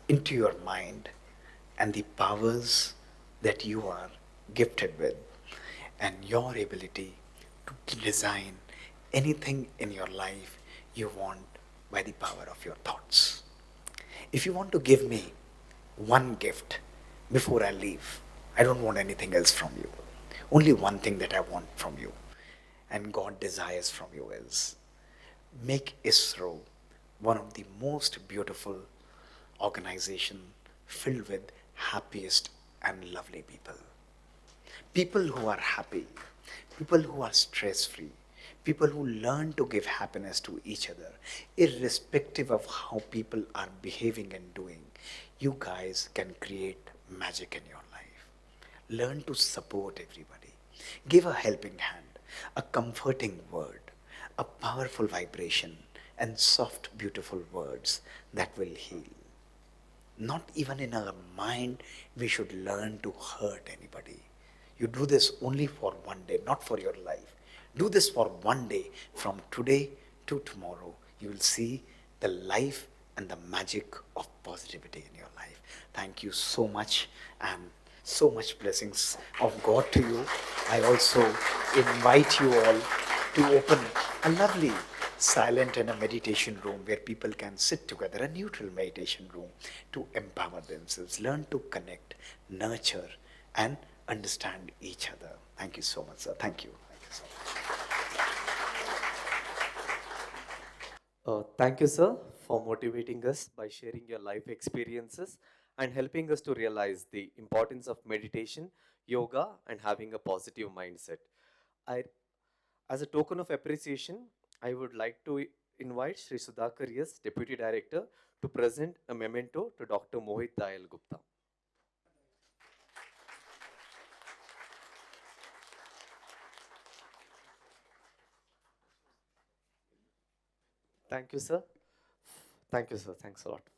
into your mind and the powers that you are gifted with, and your ability to design anything in your life you want by the power of your thoughts. If you want to give me one gift before I leave, I don't want anything else from you. Only one thing that I want from you, and God desires from you, is make ISRO one of the most beautiful organization filled with happiest and lovely people. People who are happy, people who are stress-free, people who learn to give happiness to each other, irrespective of how people are behaving and doing. You guys can create magic in your life. Learn to support everybody. Give a helping hand. a comforting word, a powerful vibration, and soft, beautiful words that will heal. Not even in our mind we should learn to hurt anybody. You do this only for one day, not for your life. Do this for one day. From today to tomorrow, you will see the life and the magic of positivity in your life. Thank you so much, and so much blessings of God to you. I also invite you all to open a lovely silent and a meditation room where people can sit together, a neutral meditation room, to empower themselves, learn to connect, nurture, and understand each other. Thank you so much, sir. Thank you. Thank you so much. Thank you, sir, for motivating us by sharing your life experiences and helping us to realize the importance of meditation, yoga, and having a positive mindset. I, as a token of appreciation, I would like to invite Sri Sudhakar Yes, Deputy Director, to present a memento to Dr. Mohit Dayal Gupta. Thank you, sir. Thank you, sir. Thanks a lot.